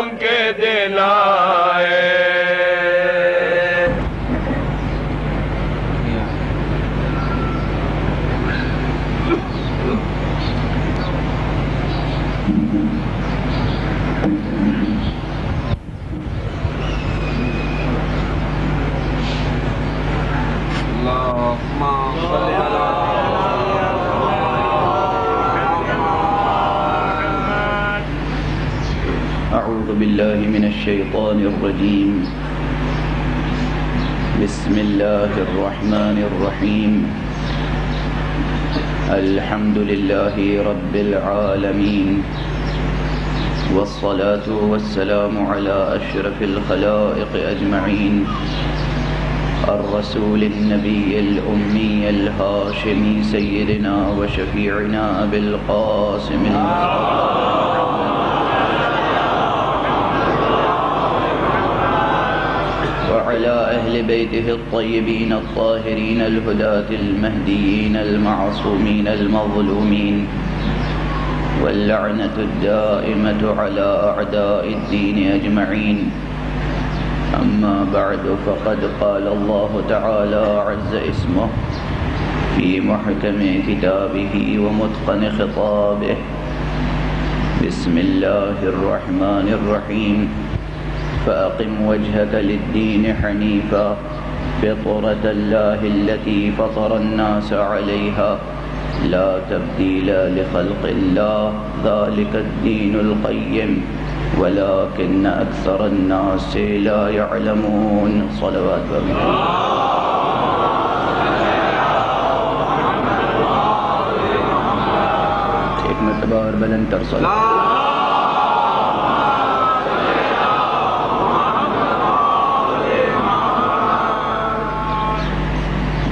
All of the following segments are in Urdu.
قوم کے دن آئے۔ أعوذ بالله من الشيطان الرجيم بسم الله الرحمن الرحيم الحمد لله رب العالمين والصلاة والسلام على أشرف الخلائق أجمعين الرسول النبي الأمي الهاشمي سيدنا وشفيعنا أبي القاسم وعلى أهل بيته الطيبين الطاهرين الهداة المهديين المعصومين المظلومين واللعنة الدائمة على أعداء الدين أجمعين أما بعد فقد قال الله تعالى عز اسمه في محكم كتابه ومتقن خطابه بسم الله الرحمن الرحيم فأقم وجهك للدين حنيفا فطرة الله التي فطر الناس عليها لا تبديل لخلق الله ذلك الدين القيم ولكن أكثر الناس لا يعلمون صلوات الله ایک مرتبہ اور بلند تر صلوات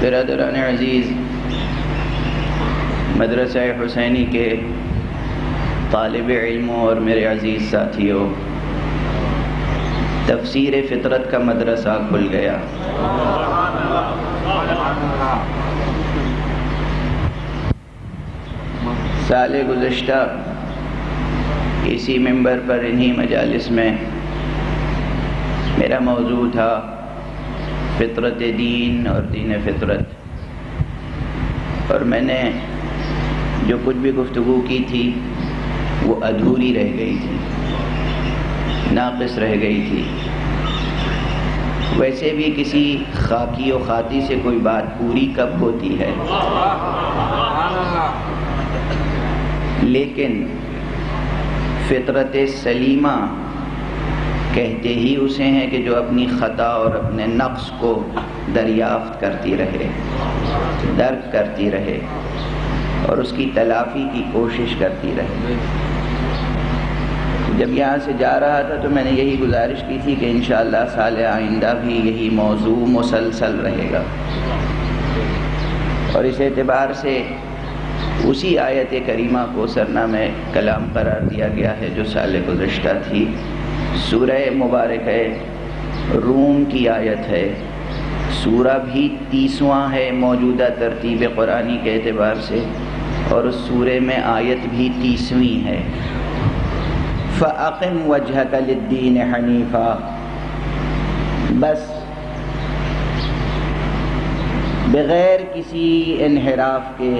برادران عزیز، مدرسہ حسینی کے طالب علموں اور میرے عزیز ساتھیوں، تفسیر فطرت کا مدرسہ کھل گیا۔ سال گزشتہ اسی ممبر پر انہی مجالس میں میرا موضوع تھا فطرت دین اور دین فطرت، اور میں نے جو کچھ بھی گفتگو کی تھی وہ ادھوری رہ گئی تھی، ناقص رہ گئی تھی۔ ویسے بھی کسی خاکی و خاطی سے کوئی بات پوری کب ہوتی ہے، لیکن فطرت سلیمہ کہتے ہی اسے ہیں کہ جو اپنی خطا اور اپنے نقص کو دریافت کرتی رہے، درک کرتی رہے اور اس کی تلافی کی کوشش کرتی رہے۔ جب یہاں سے جا رہا تھا تو میں نے یہی گزارش کی تھی کہ انشاءاللہ سال آئندہ بھی یہی موضوع مسلسل رہے گا، اور اس اعتبار سے اسی آیت کریمہ کو سرنامہ کلام قرار دیا گیا ہے جو سال گزشتہ تھی۔ سورہ مبارک ہے، روم کی آیت ہے، سورہ بھی 30واں ہے موجودہ ترتیب قرآنی کے اعتبار سے، اور اس سورہ میں آیت بھی 30ویں ہے۔ فَأَقِمْ وَجْهَكَ لِلدِّينِ حَنِيفًا، بس بغیر کسی انحراف کے،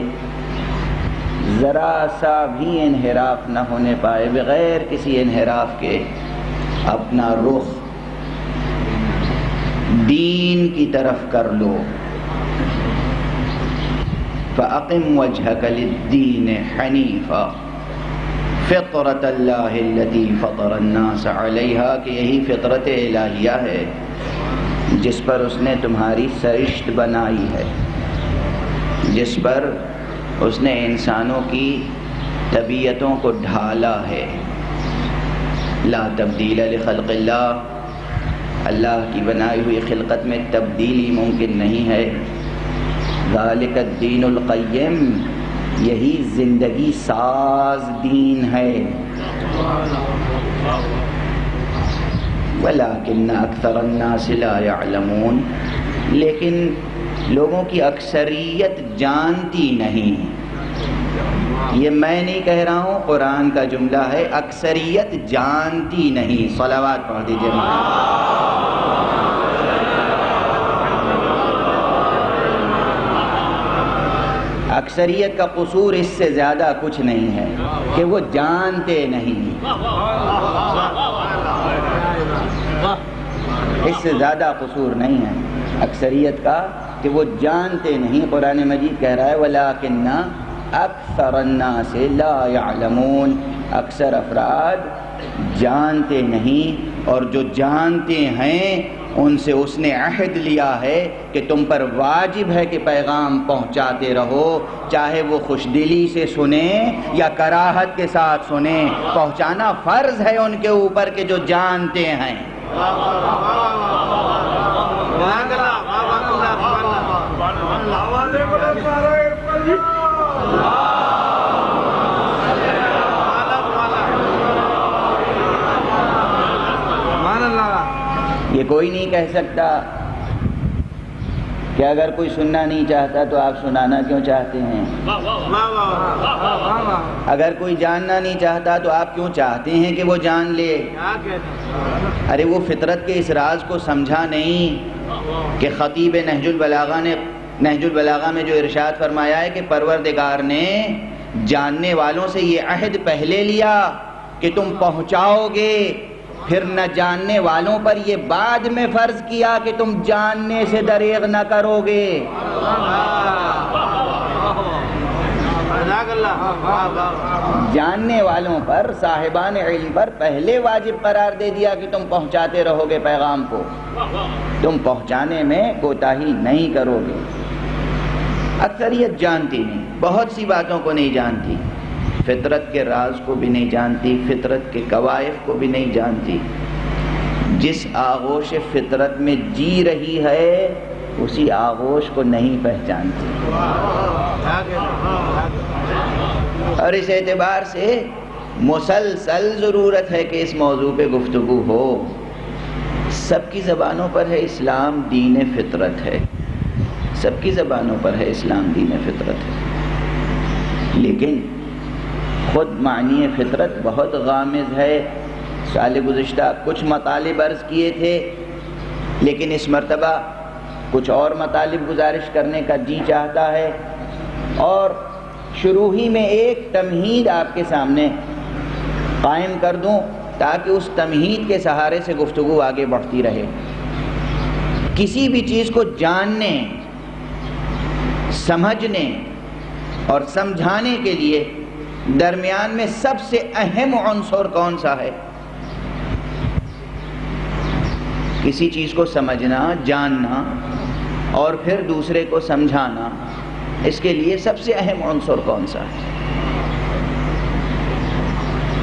ذرا سا بھی انحراف نہ ہونے پائے، بغیر کسی انحراف کے اپنا رخ دین کی طرف کر لو۔ فَأَقِمْ وَجْهَكَ لِلدِّينِ حَنِيفًا فِطْرَةَ اللَّهِ الَّتِي فَطَرَ النَّاسَ عَلَيْهَا، کہ یہی فطرت الہیہ ہے جس پر اس نے تمہاری سرشت بنائی ہے، جس پر اس نے انسانوں کی طبیعتوں کو ڈھالا ہے۔ لا تبدیل لخلق اللہ، اللہ کی بنائی ہوئی خلقت میں تبدیلی ممکن نہیں ہے۔ ذالک الدین القیم، یہی زندگی ساز دین ہے۔ ولیکن اکثر الناس لا یعلمون، لیکن لوگوں کی اکثریت جانتی نہیں۔ یہ میں نہیں کہہ رہا ہوں، قرآن کا جملہ ہے، اکثریت جانتی نہیں۔ صلوات پڑھ دیجیے۔ اکثریت کا قصور اس سے زیادہ کچھ نہیں ہے کہ وہ جانتے نہیں، اس سے زیادہ قصور نہیں ہے اکثریت کا کہ وہ جانتے نہیں۔ قرآن مجید کہہ رہا ہے وَلَٰكِنَّ أَكْثَرَ النَّاسِ لَا يَعْلَمُونَ، اکثر افراد جانتے نہیں، اور جو جانتے ہیں ان سے اس نے عہد لیا ہے کہ تم پر واجب ہے کہ پیغام پہنچاتے رہو، چاہے وہ خوش دلی سے سنیں یا کراہت کے ساتھ سنیں، پہنچانا فرض ہے ان کے اوپر کہ جو جانتے ہیں۔ یہ کوئی نہیں کہہ سکتا کہ اگر کوئی سننا نہیں چاہتا تو آپ سنانا کیوں چاہتے ہیں؟ اگر کوئی جاننا نہیں چاہتا تو آپ کیوں چاہتے ہیں کہ وہ جان لے؟ ارے وہ فطرت کے اس راز کو سمجھا نہیں کہ خطیب نہج البلاغہ میں جو ارشاد فرمایا ہے کہ پروردگار نے جاننے والوں سے یہ عہد پہلے لیا کہ تم پہنچاؤ گے، پھر نہ جاننے والوں پر یہ بعد میں فرض کیا کہ تم جاننے سے دریغ نہ کرو گے۔ جاننے والوں پر، صاحبان علم پر پہلے واجب قرار دے دیا کہ تم پہنچاتے رہو گے پیغام کو، تم پہنچانے میں کوتاہی نہیں کرو گے۔ اکثریت جانتی نہیں، بہت سی باتوں کو نہیں جانتی، فطرت کے راز کو بھی نہیں جانتی، فطرت کے کوائف کو بھی نہیں جانتی۔ جس آغوش فطرت میں جی رہی ہے اسی آغوش کو نہیں پہچانتی، اور اس اعتبار سے مسلسل ضرورت ہے کہ اس موضوع پہ گفتگو ہو۔ سب کی زبانوں پر ہے اسلام دین فطرت ہے، سب کی زبانوں پر ہے اسلام دین فطرت ہے، لیکن خود معنی فطرت بہت غامض ہے۔ سال گزشتہ کچھ مطالب عرض کیے تھے، لیکن اس مرتبہ کچھ اور مطالب گزارش کرنے کا جی چاہتا ہے، اور شروع ہی میں ایک تمہید آپ کے سامنے قائم کر دوں تاکہ اس تمہید کے سہارے سے گفتگو آگے بڑھتی رہے۔ کسی بھی چیز کو جاننے، سمجھنے اور سمجھانے کے لیے درمیان میں سب سے اہم عنصر کون سا ہے؟ کسی چیز کو سمجھنا، جاننا اور پھر دوسرے کو سمجھانا، اس کے لیے سب سے اہم عنصر کون سا ہے؟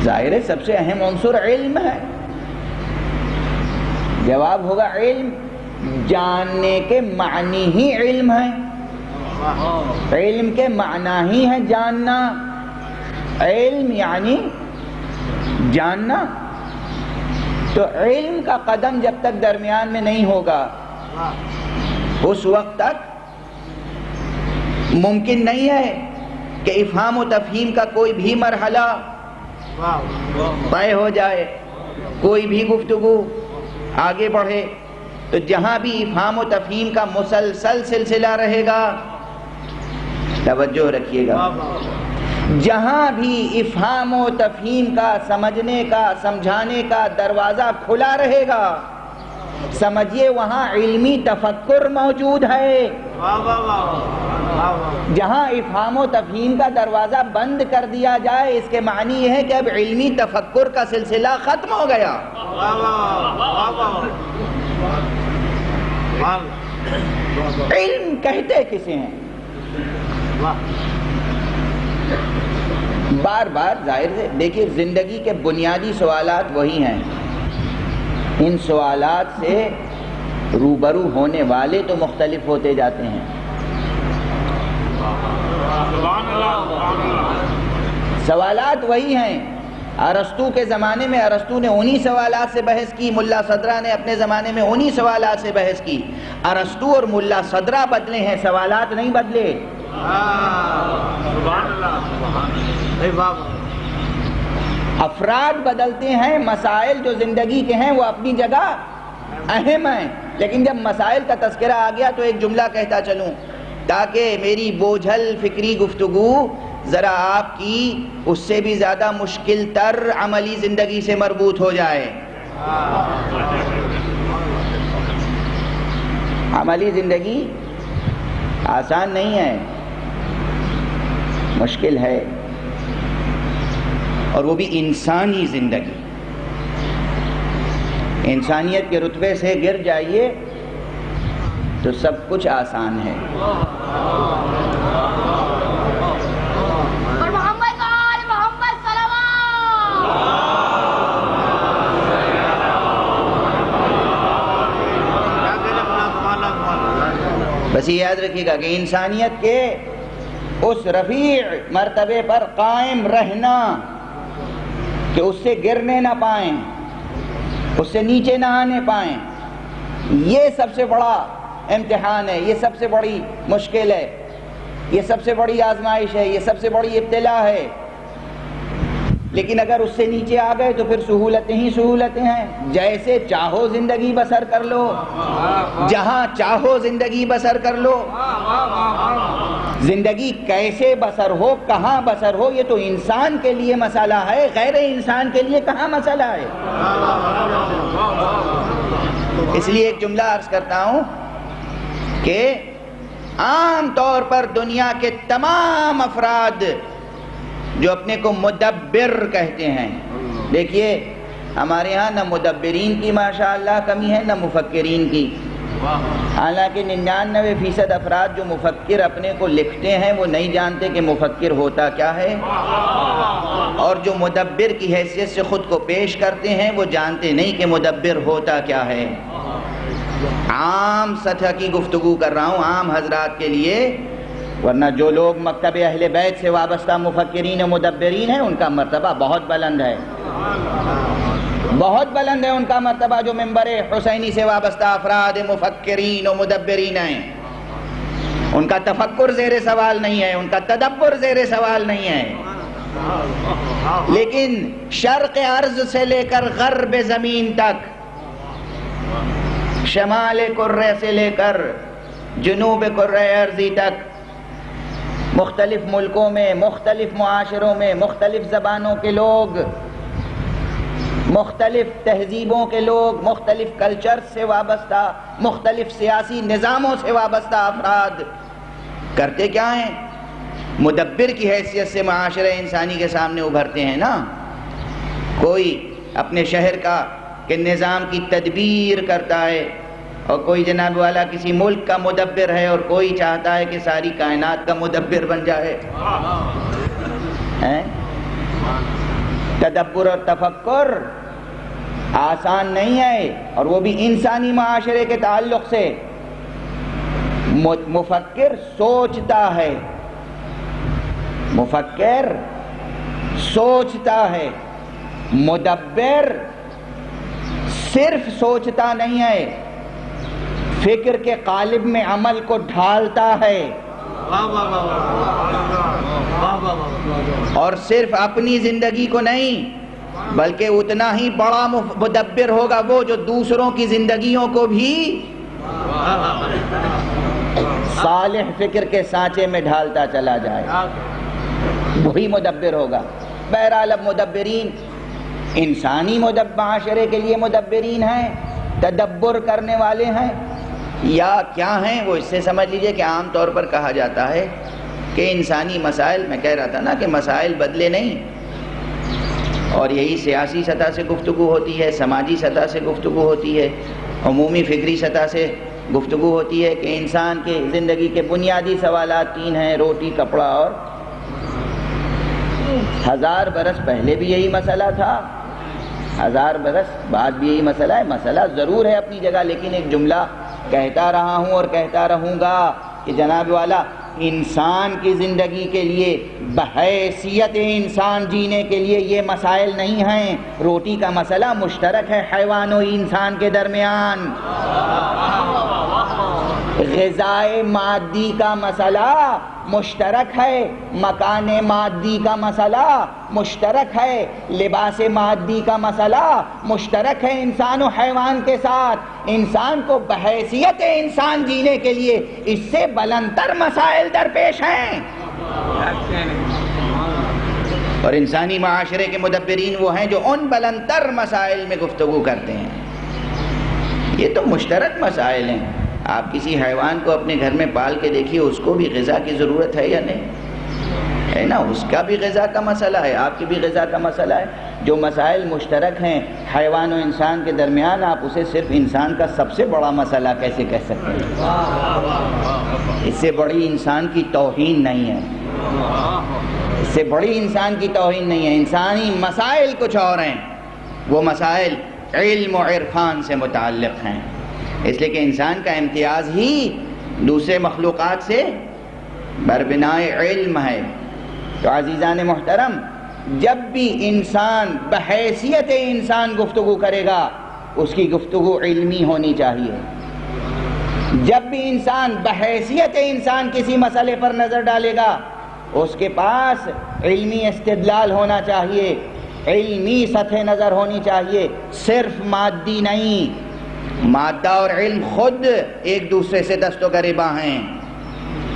ظاہر ہے سب سے اہم عنصر علم ہے۔ جواب ہوگا علم، جاننے کے معنی ہی علم ہے، علم کے معنی ہی ہے جاننا، علم یعنی جاننا۔ تو علم کا قدم جب تک درمیان میں نہیں ہوگا اس وقت تک ممکن نہیں ہے کہ افہام و تفہیم کا کوئی بھی مرحلہ طے ہو جائے، کوئی بھی گفتگو آگے بڑھے۔ تو جہاں بھی افہام و تفہیم کا مسلسل سلسلہ رہے گا، توجہ رکھیے گا، جہاں بھی افہام و تفہیم کا، سمجھنے کا، سمجھانے کا دروازہ کھلا رہے گا، سمجھیے وہاں علمی تفکر موجود ہے۔ جہاں افہام و تفہیم کا دروازہ بند کر دیا جائے، اس کے معنی یہ ہے کہ اب علمی تفکر کا سلسلہ ختم ہو گیا۔ علم کہتے کسے ہیں؟ بار بار ظاہر ہے، دیکھیے زندگی کے بنیادی سوالات وہی ہیں، ان سوالات سے روبرو ہونے والے تو مختلف ہوتے جاتے ہیں۔ سوالات وہی ہیں۔ ارسطو کے زمانے میں ارسطو نے انہی سوالات سے بحث کی، ملا صدرہ نے اپنے زمانے میں انہی سوالات سے بحث کی۔ ارسطو اور ملا صدرہ بدلے ہیں، سوالات نہیں بدلے۔ افراد بدلتے ہیں، مسائل جو زندگی کے ہیں وہ اپنی جگہ اہم ہیں، لیکن جب مسائل کا تذکرہ آ گیا تو ایک جملہ کہتا چلوں تاکہ میری بوجھل فکری گفتگو ذرا آپ کی اس سے بھی زیادہ مشکل تر عملی زندگی سے مربوط ہو جائے۔ عملی زندگی آسان نہیں ہے، مشکل ہے، اور وہ بھی انسانی زندگی۔ انسانیت کے رتبے سے گر جائیے تو سب کچھ آسان ہے۔ بس یہ یاد رکھیے گا کہ انسانیت کے اس رفیع مرتبے پر قائم رہنا کہ اس سے گرنے نہ پائیں، اس سے نیچے نہ آنے پائیں، یہ سب سے بڑا امتحان ہے، یہ سب سے بڑی مشکل ہے، یہ سب سے بڑی آزمائش ہے، یہ سب سے بڑی ابتلا ہے۔ لیکن اگر اس سے نیچے آ گئے تو پھر سہولتیں ہی سہولتیں ہیں، جیسے چاہو زندگی بسر کر لو، جہاں چاہو زندگی بسر کر لو۔ زندگی کیسے بسر ہو، کہاں بسر ہو، یہ تو انسان کے لیے مسئلہ ہے، غیر انسان کے لیے کہاں مسئلہ ہے۔ اس لیے ایک جملہ عرض کرتا ہوں کہ عام طور پر دنیا کے تمام افراد جو اپنے کو مدبر کہتے ہیں، دیکھیے ہمارے ہاں نہ مدبرین کی ماشاءاللہ کمی ہے نہ مفکرین کی، حالانکہ 99% افراد جو مفکر اپنے کو لکھتے ہیں وہ نہیں جانتے کہ مفکر ہوتا کیا ہے، اور جو مدبر کی حیثیت سے خود کو پیش کرتے ہیں وہ جانتے نہیں کہ مدبر ہوتا کیا ہے۔ عام سطح کی گفتگو کر رہا ہوں، عام حضرات کے لیے، ورنہ جو لوگ مکتب اہل بیت سے وابستہ مفکرین و مدبرین ہیں ان کا مرتبہ بہت بلند ہے، بہت بلند ہے ان کا مرتبہ، جو منبر حسینی سے وابستہ افراد مفکرین و مدبرین ہیں، ان کا تفکر زیر سوال نہیں ہے، ان کا تدبر زیر سوال نہیں ہے، لیکن شرق ارض سے لے کر غرب زمین تک، شمال کرہ سے لے کر جنوب کرہ ارضی تک، مختلف ملکوں میں، مختلف معاشروں میں، مختلف زبانوں کے لوگ، مختلف تہذیبوں کے لوگ، مختلف کلچر سے وابستہ، مختلف سیاسی نظاموں سے وابستہ افراد کرتے کیا ہیں؟ مدبر کی حیثیت سے معاشرہ انسانی کے سامنے ابھرتے ہیں نا۔ کوئی اپنے شہر کا کہ نظام کی تدبیر کرتا ہے، اور کوئی جناب والا کسی ملک کا مدبر ہے، اور کوئی چاہتا ہے کہ ساری کائنات کا مدبر بن جائے۔ تدبر اور تفکر آسان نہیں ہے، اور وہ بھی انسانی معاشرے کے تعلق سے۔ مفکر سوچتا ہے، مفکر سوچتا ہے، مدبر صرف سوچتا نہیں ہے، فکر کے قالب میں عمل کو ڈھالتا ہے، اور صرف اپنی زندگی کو نہیں بلکہ اتنا ہی بڑا مدبر ہوگا وہ جو دوسروں کی زندگیوں کو بھی صالح فکر کے سانچے میں ڈھالتا چلا جائے، وہی مدبر ہوگا۔ بہرحال اب مدبرین انسانی معاشرے کے لیے مدبرین ہیں، تدبر کرنے والے ہیں، یا کیا ہیں وہ اس سے سمجھ لیجئے کہ عام طور پر کہا جاتا ہے کہ انسانی مسائل، میں کہہ رہا تھا نا کہ مسائل بدلے نہیں، اور یہی سیاسی سطح سے گفتگو ہوتی ہے، سماجی سطح سے گفتگو ہوتی ہے، عمومی فکری سطح سے گفتگو ہوتی ہے کہ انسان کے زندگی کے بنیادی سوالات 3 ہیں: روٹی، کپڑا اور 1000 برس پہلے بھی یہی مسئلہ تھا، 1000 برس بعد بھی یہی مسئلہ ہے۔ مسئلہ ضرور ہے اپنی جگہ، لیکن ایک جملہ کہتا رہا ہوں اور کہتا رہوں گا کہ جناب والا انسان کی زندگی کے لیے، بحیثیت انسان جینے کے لیے یہ مسائل نہیں ہیں۔ روٹی کا مسئلہ مشترک ہے حیوان و انسان کے درمیان، غذائے مادی کا مسئلہ مشترک ہے، مکان مادی کا مسئلہ مشترک ہے، لباس مادی کا مسئلہ مشترک ہے انسان و حیوان کے ساتھ۔ انسان کو بحیثیت انسان جینے کے لیے اس سے بلندتر مسائل درپیش ہیں، اور انسانی معاشرے کے مدبرین وہ ہیں جو ان بلندتر مسائل میں گفتگو کرتے ہیں۔ یہ تو مشترک مسائل ہیں۔ آپ کسی حیوان کو اپنے گھر میں پال کے دیکھیے، اس کو بھی غذا کی ضرورت ہے یا نہیں ہے نا؟ اس کا بھی غذا کا مسئلہ ہے، آپ کی بھی غذا کا مسئلہ ہے۔ جو مسائل مشترک ہیں حیوان و انسان کے درمیان، آپ اسے صرف انسان کا سب سے بڑا مسئلہ کیسے کہہ سکتے ہیں؟ اس سے بڑی انسان کی توہین نہیں ہے، اس سے بڑی انسان کی توہین نہیں ہے۔ انسانی مسائل کچھ اور ہیں، وہ مسائل علم و عرفان سے متعلق ہیں، اس لیے کہ انسان کا امتیاز ہی دوسرے مخلوقات سے بربنائے علم ہے۔ تو عزیزان محترم، جب بھی انسان بحیثیت انسان گفتگو کرے گا، اس کی گفتگو علمی ہونی چاہیے۔ جب بھی انسان بحیثیت انسان کسی مسئلے پر نظر ڈالے گا، اس کے پاس علمی استدلال ہونا چاہیے، علمی سطح نظر ہونی چاہیے، صرف مادی نہیں۔ مادہ اور علم خود ایک دوسرے سے دست و گریباں ہیں،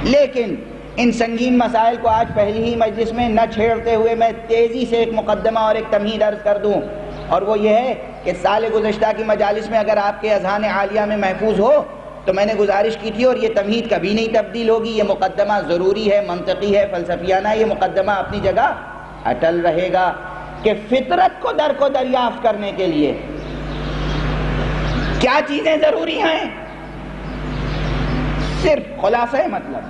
لیکن ان سنگین مسائل کو آج پہلی ہی مجلس میں نہ چھیڑتے ہوئے میں تیزی سے ایک مقدمہ اور ایک تمہید عرض کر دوں، اور وہ یہ ہے کہ سال گزشتہ کی مجالس میں اگر آپ کے اذہان عالیہ میں محفوظ ہو تو میں نے گزارش کی تھی، اور یہ تمہید کبھی نہیں تبدیل ہوگی، یہ مقدمہ ضروری ہے، منطقی ہے، فلسفیانہ ہے، یہ مقدمہ اپنی جگہ اٹل رہے گا کہ فطرت کو دریافت کرنے کے لیے کیا چیزیں ضروری ہیں؟ صرف خلاصہ مطلب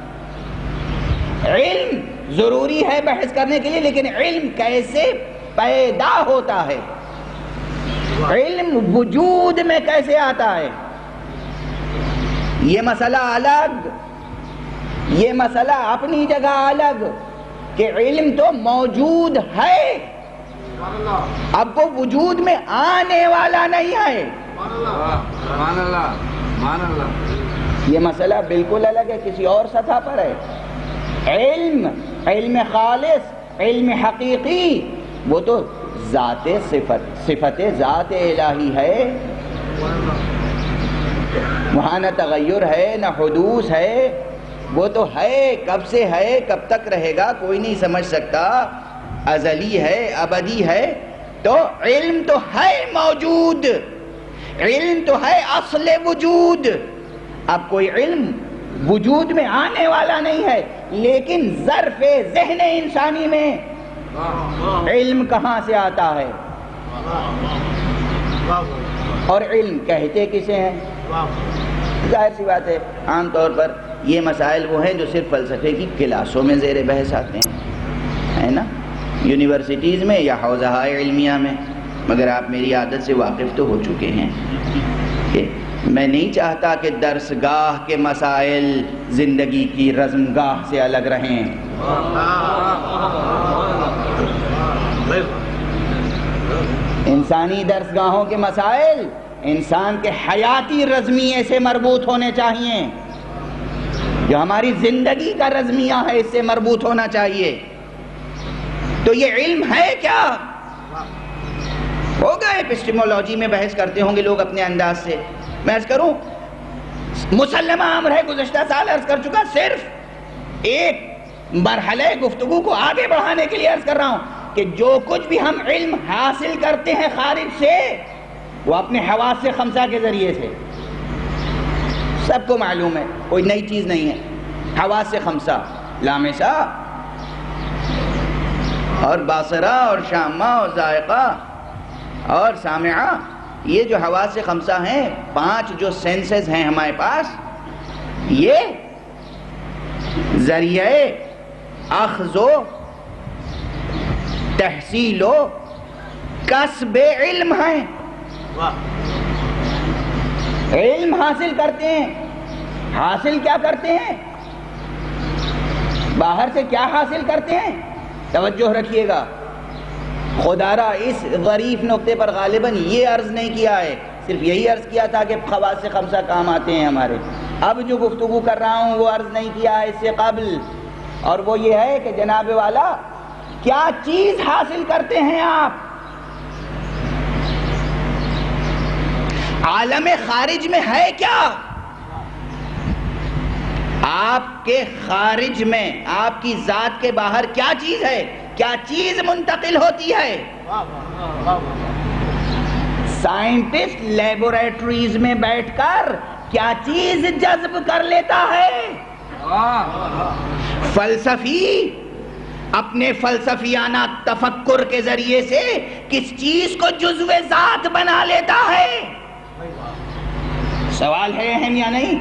علم ضروری ہے بحث کرنے کے لیے، لیکن علم کیسے پیدا ہوتا ہے، علم وجود میں کیسے آتا ہے، یہ مسئلہ الگ، یہ مسئلہ اپنی جگہ الگ کہ علم تو موجود ہے، اب وہ وجود میں آنے والا نہیں ہے۔ یہ مسئلہ بالکل الگ ہے، کسی اور سطح پر ہے۔ علم خالص، علم حقیقی، وہ تو ذات صفت ذات الہی ہے، وہاں نہ تغیر ہے نہ حدوث ہے، وہ تو ہے، کب سے ہے، کب تک رہے گا کوئی نہیں سمجھ سکتا، ازلی ہے، ابدی ہے۔ تو علم تو ہے موجود، علم تو ہے اصل وجود۔ اب کوئی علم وجود میں آنے والا نہیں ہے، لیکن ظرف ذہن انسانی میں علم کہاں سے آتا ہے، اور علم کہتے کسے ہیں؟ ظاہر سی بات ہے، عام طور پر یہ مسائل وہ ہیں جو صرف فلسفے کی کلاسوں میں زیر بحث آتے ہیں، ہے نا، یونیورسٹیز میں یا حوزہ علمیہ میں، مگر آپ میری عادت سے واقف تو ہو چکے ہیں کہ میں نہیں چاہتا کہ درسگاہ کے مسائل زندگی کی رزمگاہ سے الگ رہیں۔ انسانی درسگاہوں کے مسائل انسان کے حیاتی رزمیے سے مربوط ہونے چاہیے، جو ہماری زندگی کا رزمیہ ہے اس سے مربوط ہونا چاہیے۔ تو یہ علم ہے کیا؟ ہوگا ایپسٹیمولوجی میں بحث کرتے ہوں گے لوگ اپنے انداز سے، میں عرض کروں مسلمہ امر ہے، گزشتہ سال عرض کر چکا، صرف ایک مرحلہ گفتگو کو آگے بڑھانے کے لیے عرض کر رہا ہوں کہ جو کچھ بھی ہم علم حاصل کرتے ہیں خارج سے، وہ اپنے حواس سے خمسہ کے ذریعے سے، سب کو معلوم ہے، کوئی نئی چیز نہیں ہے۔ حواس سے خمسہ، لامسہ اور باصرہ اور شامہ اور ذائقہ اور سامعہ، یہ جو حواس سے خمسہ ہیں، پانچ جو سینسز ہیں ہمارے پاس، یہ ذریعہ اخذ و تحصیل و کسب علم ہیں۔ علم حاصل کرتے ہیں، حاصل کیا کرتے ہیں؟ باہر سے کیا حاصل کرتے ہیں؟ توجہ رکھیے گا، خدا را اس غریب نقطے پر غالباً یہ عرض نہیں کیا ہے، صرف یہی عرض کیا تھا کہ خواص سے خمسہ کام آتے ہیں ہمارے، اب جو گفتگو کر رہا ہوں وہ عرض نہیں کیا اس سے قبل، اور وہ یہ ہے کہ جناب والا کیا چیز حاصل کرتے ہیں آپ؟ عالم خارج میں ہے کیا؟ آپ کے خارج میں، آپ کی ذات کے باہر کیا چیز ہے؟ کیا چیز منتقل ہوتی ہے؟ سائنٹسٹ لیبوریٹریز میں بیٹھ کر کیا چیز جذب کر لیتا ہے؟ فلسفی اپنے فلسفیانہ تفکر کے ذریعے سے کس چیز کو جزو ذات بنا لیتا ہے؟ سوال ہے اہم یا نہیں؟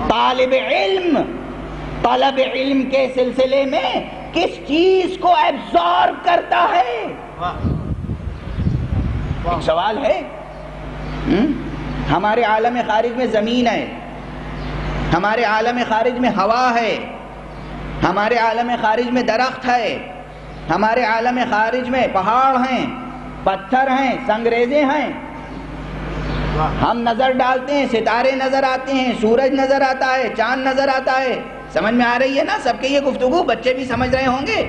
طالب علم کے سلسلے میں کس چیز کو ایبزارب کرتا ہے؟ ایک سوال ہے۔ ہمارے عالم خارج میں زمین ہے، ہمارے عالم خارج میں ہوا ہے، ہمارے عالم خارج میں درخت ہے، ہمارے عالم خارج میں پہاڑ ہیں، پتھر ہیں، سنگریزے ہیں۔ ہم نظر ڈالتے ہیں، ستارے نظر آتے ہیں، سورج نظر آتا ہے، چاند نظر آتا ہے۔ سمجھ میں آ رہی ہے نا سب کے یہ گفتگو؟ بچے بھی سمجھ رہے ہوں گے۔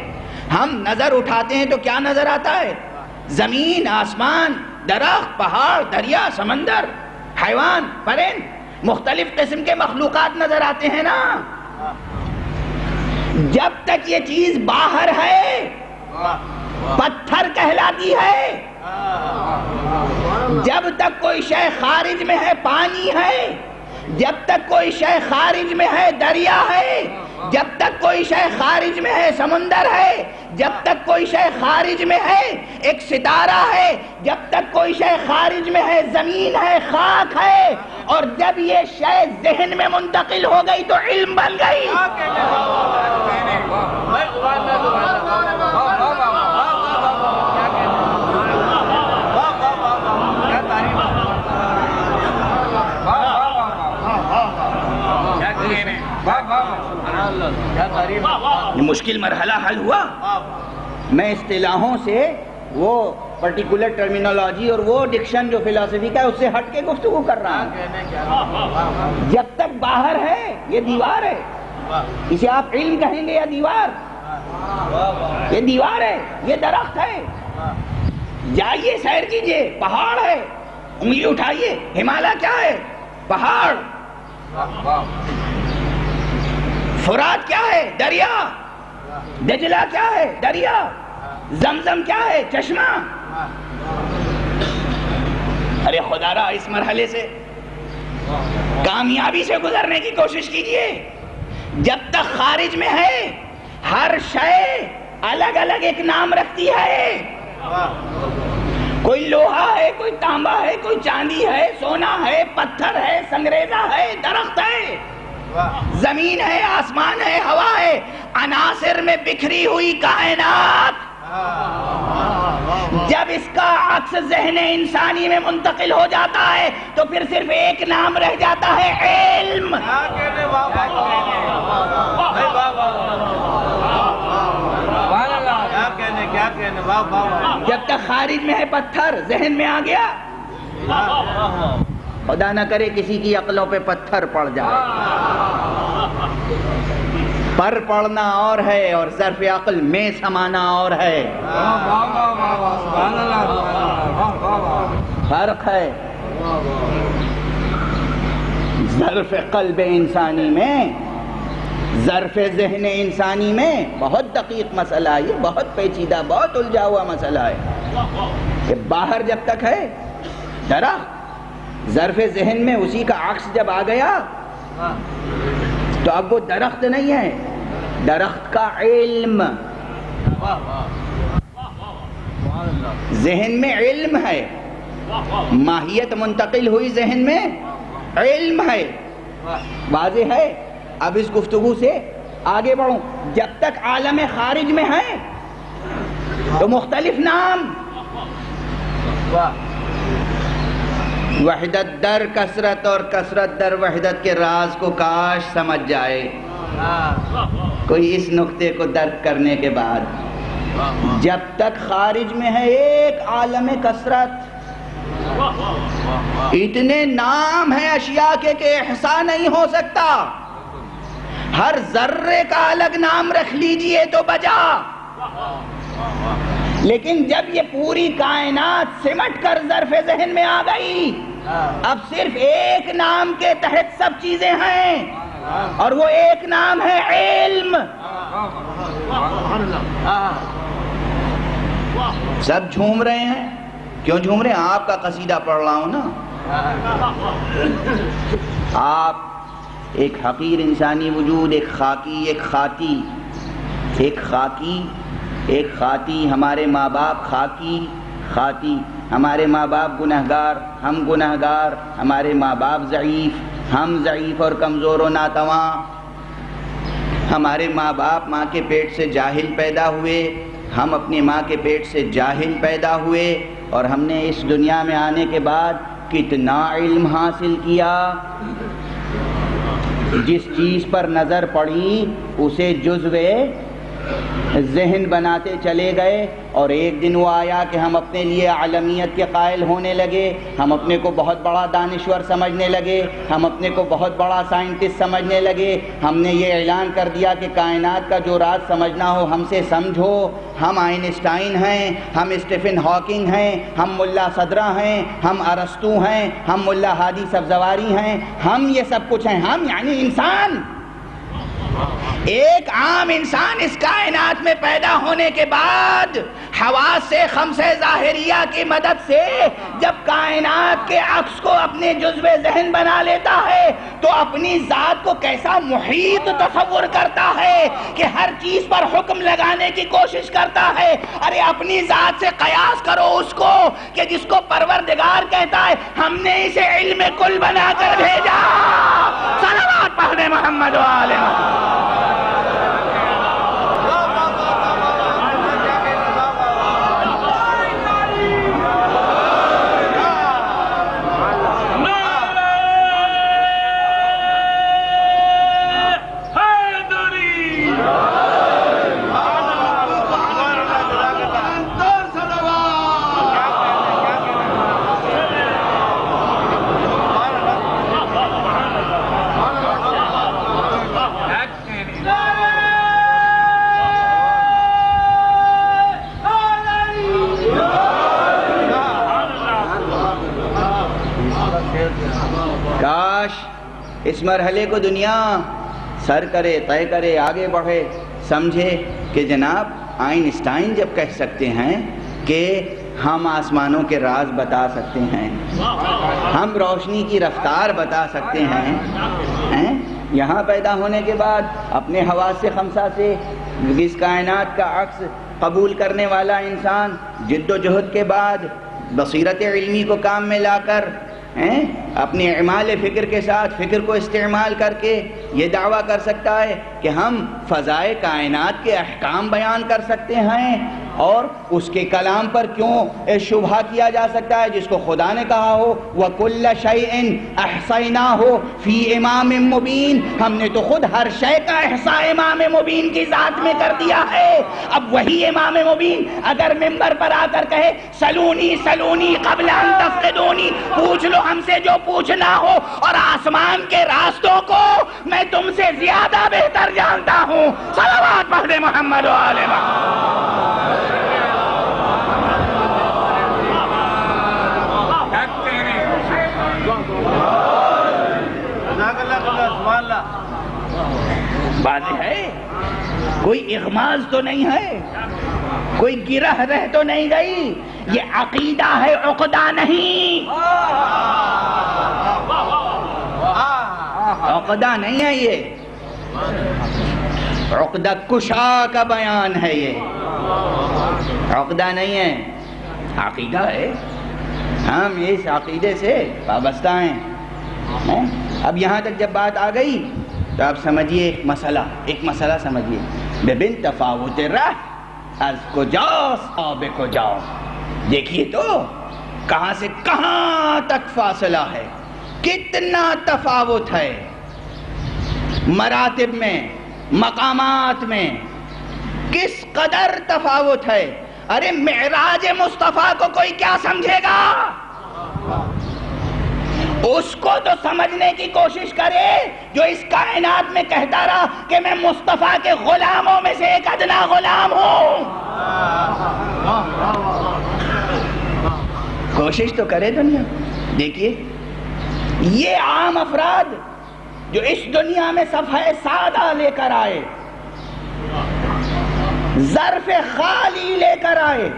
ہم نظر اٹھاتے ہیں تو کیا نظر آتا ہے؟ زمین، آسمان، درخت، پہاڑ، دریا، سمندر، حیوان، پرند، مختلف قسم کے مخلوقات نظر آتے ہیں نا۔ جب تک یہ چیز باہر ہے پتھر کہلاتی ہے، جب تک کوئی شے خارج میں ہے پانی ہے، جب تک کوئی شے خارج میں ہے دریا ہے، جب تک کوئی شے خارج میں ہے سمندر ہے، جب تک کوئی شے خارج میں ہے ایک ستارہ ہے، جب تک کوئی شے خارج میں ہے زمین ہے، خاک ہے، اور جب یہ شے ذہن میں منتقل ہو گئی تو علم بن گئی۔ یہ مشکل مرحلہ حل ہوا۔ میں اصطلاحوں سے وہ پرٹیکولر ٹرمینالوجی اور وہ ڈکشن جو فلسفی کا ہے اس سے ہٹ کے گفتگو کر رہا ہوں۔ جب تک باہر ہے یہ دیوار ہے، اسے آپ علم کہیں گے یا دیوار؟ یہ دیوار ہے، یہ درخت ہے۔ جائیے سیر کیجئے، پہاڑ ہے، انگلی اٹھائیے، ہمالیہ کیا ہے؟ پہاڑ۔ فرات کیا ہے؟ دریا۔ دجلہ کیا ہے؟ دریا۔ زمزم کیا ہے؟ چشمہ۔ ارے خدا را اس مرحلے سے کامیابی سے گزرنے کی کوشش کیجئے۔ جب تک خارج میں ہے ہر شے الگ الگ ایک نام رکھتی ہے۔ کوئی لوہا ہے، کوئی تانبا ہے، کوئی چاندی ہے، سونا ہے، پتھر ہے، سنگریزہ ہے، درخت ہے، زمین ہے، آسمان ہے، ہوا ہے، عناصر میں بکھری ہوئی کائنات۔ جب اس کا عکس ذہن انسانی میں منتقل ہو جاتا ہے تو پھر صرف ایک نام رہ جاتا ہے، علم۔ جب تک خارج میں ہے پتھر، ذہن میں آ گیا، خدا نہ کرے کسی کی عقلوں پہ پتھر پڑ جائے۔ پر پڑنا اور ہے اور ظرف عقل میں سمانا اور ہے، فرق ہے۔ ظرف قلب انسانی میں، ظرف ذہن انسانی میں بہت دقیق مسئلہ ہے، یہ بہت پیچیدہ، بہت الجھا ہوا مسئلہ ہے کہ باہر جب تک ہے درخت، ظرف ذہن میں اسی کا عکس جب آ گیا تو اب وہ درخت نہیں ہے، درخت کا علم۔ ذہن میں علم ہے، ماہیت منتقل ہوئی ذہن میں علم ہے۔ واضح ہے؟ اب اس گفتگو سے آگے بڑھوں۔ جب تک عالم خارج میں ہے تو مختلف نام، وحدت در کثرت اور کثرت در وحدت کے راز کو کاش سمجھ جائے کوئی اس نقطے کو درک کرنے کے بعد۔ جب تک خارج میں ہے ایک عالم کثرت، اتنے نام ہیں اشیاء کے کہ احصاء نہیں ہو سکتا. ہر ذرے کا الگ نام رکھ لیجئے تو بجا. لیکن جب یہ پوری کائنات سمٹ کر ظرف ذہن میں آ گئی، اب صرف ایک نام کے تحت سب چیزیں ہیں، اور وہ ایک نام ہے علم. سب جھوم رہے ہیں. کیوں جھوم رہے ہیں؟ آپ کا قصیدہ پڑھ رہا ہوں نا. آپ ایک حقیر انسانی وجود، ایک خاکی، ایک خاطی، ایک خاکی، ایک خاطی. ہمارے ماں باپ خاکی، خاطی. ہمارے ماں باپ گنہگار، ہم گنہگار. ہمارے ماں باپ ضعیف، ہم ضعیف اور کمزور و ناتواں. ہمارے ماں باپ ماں کے پیٹ سے جاہل پیدا ہوئے، ہم اپنی ماں کے پیٹ سے جاہل پیدا ہوئے. اور ہم نے اس دنیا میں آنے کے بعد کتنا علم حاصل کیا. جس چیز پر نظر پڑی اسے جزو ذہن بناتے چلے گئے، اور ایک دن وہ آیا کہ ہم اپنے لیے عالمیت کے قائل ہونے لگے. ہم اپنے کو بہت بڑا دانشور سمجھنے لگے، ہم اپنے کو بہت بڑا سائنٹسٹ سمجھنے لگے. ہم نے یہ اعلان کر دیا کہ کائنات کا جو راز سمجھنا ہو ہم سے سمجھو. ہم آئنسٹائن ہیں، ہم اسٹیفن ہاکنگ ہیں، ہم ملا صدرہ ہیں، ہم ارسطو ہیں، ہم ملا ہادی سبزواری ہیں، ہم یہ سب کچھ ہیں. ہم یعنی انسان، ایک عام انسان اس کائنات میں پیدا ہونے کے بعد حواس خمسہ ظاہریہ کی مدد سے جب کائنات کے عکس کو اپنے جزو ذہن بنا لیتا ہے تو اپنی ذات کو کیسا محیط تصور کرتا ہے کہ ہر چیز پر حکم لگانے کی کوشش کرتا ہے. ارے اپنی ذات سے قیاس کرو اس کو کہ جس کو پروردگار کہتا ہے ہم نے اسے علم کل بنا کر بھیجا. صلوات پڑھنے محمد و آل محمد. کاش اس مرحلے کو دنیا سر کرے، طے کرے، آگے بڑھے، سمجھے کہ جناب آئنسٹائن جب کہہ سکتے ہیں کہ ہم آسمانوں کے راز بتا سکتے ہیں، ہم روشنی کی رفتار بتا سکتے ہیں، یہاں پیدا ہونے کے بعد اپنے حواس خمسہ سے اس کائنات کا عکس قبول کرنے والا انسان جد و جہد کے بعد بصیرت علمی کو کام میں لا کر اپنی اعمال فکر کے ساتھ فکر کو استعمال کر کے یہ دعویٰ کر سکتا ہے کہ ہم فضائے کائنات کے احکام بیان کر سکتے ہیں. اور اس کے کلام پر کیوں شبہ کیا جا سکتا ہے جس کو خدا نے کہا ہو وَكُلَّ شَيْءٍ أَحْصَيْنَاهُ فِي إِمَامٍ مُبِينٍ. ہم نے تو خود ہر شے کا احصاء امام مبین کی ذات میں کر دیا ہے. اب وہی امام مبین اگر ممبر پر آ کر کہے سلونی سلونی قبل ان تفقدونی، پوچھ لو ہم سے جو پوچھنا ہو، اور آسمان کے راستوں کو میں تم سے زیادہ بہتر جانتا ہوں. صلوات پڑھے محمد و آل محمد. واضح ہے، کوئی اغماض تو نہیں ہے، کوئی گرہ رہ تو نہیں گئی. یہ عقیدہ ہے، عقدہ نہیں. عقدہ نہیں ہے، یہ عقدہ کشا کا بیان ہے. یہ عقدہ نہیں ہے، عقیدہ ہے. ہم اس عقیدے سے وابستہ ہیں. اب یہاں تک جب بات آ گئی تو آپ سمجھیے ایک مسئلہ سمجھیے. ببن تفاوت رہ از کجاس آب کجا. دیکھیے تو کہاں سے کہاں تک فاصلہ ہے، کتنا تفاوت ہے مراتب میں، مقامات میں، کس قدر تفاوت ہے. ارے معراج مصطفیٰ کو کوئی کیا سمجھے گا؟ اس کو تو سمجھنے کی کوشش کرے جو اس کائنات میں کہتا رہا کہ میں مصطفیٰ کے غلاموں میں سے ایک ادنا غلام ہوں. کوشش تو کرے دنیا. دیکھیے یہ عام افراد جو اس دنیا میں صفحہ سادہ لے کر آئے، ظرف خالی لے کر آئے،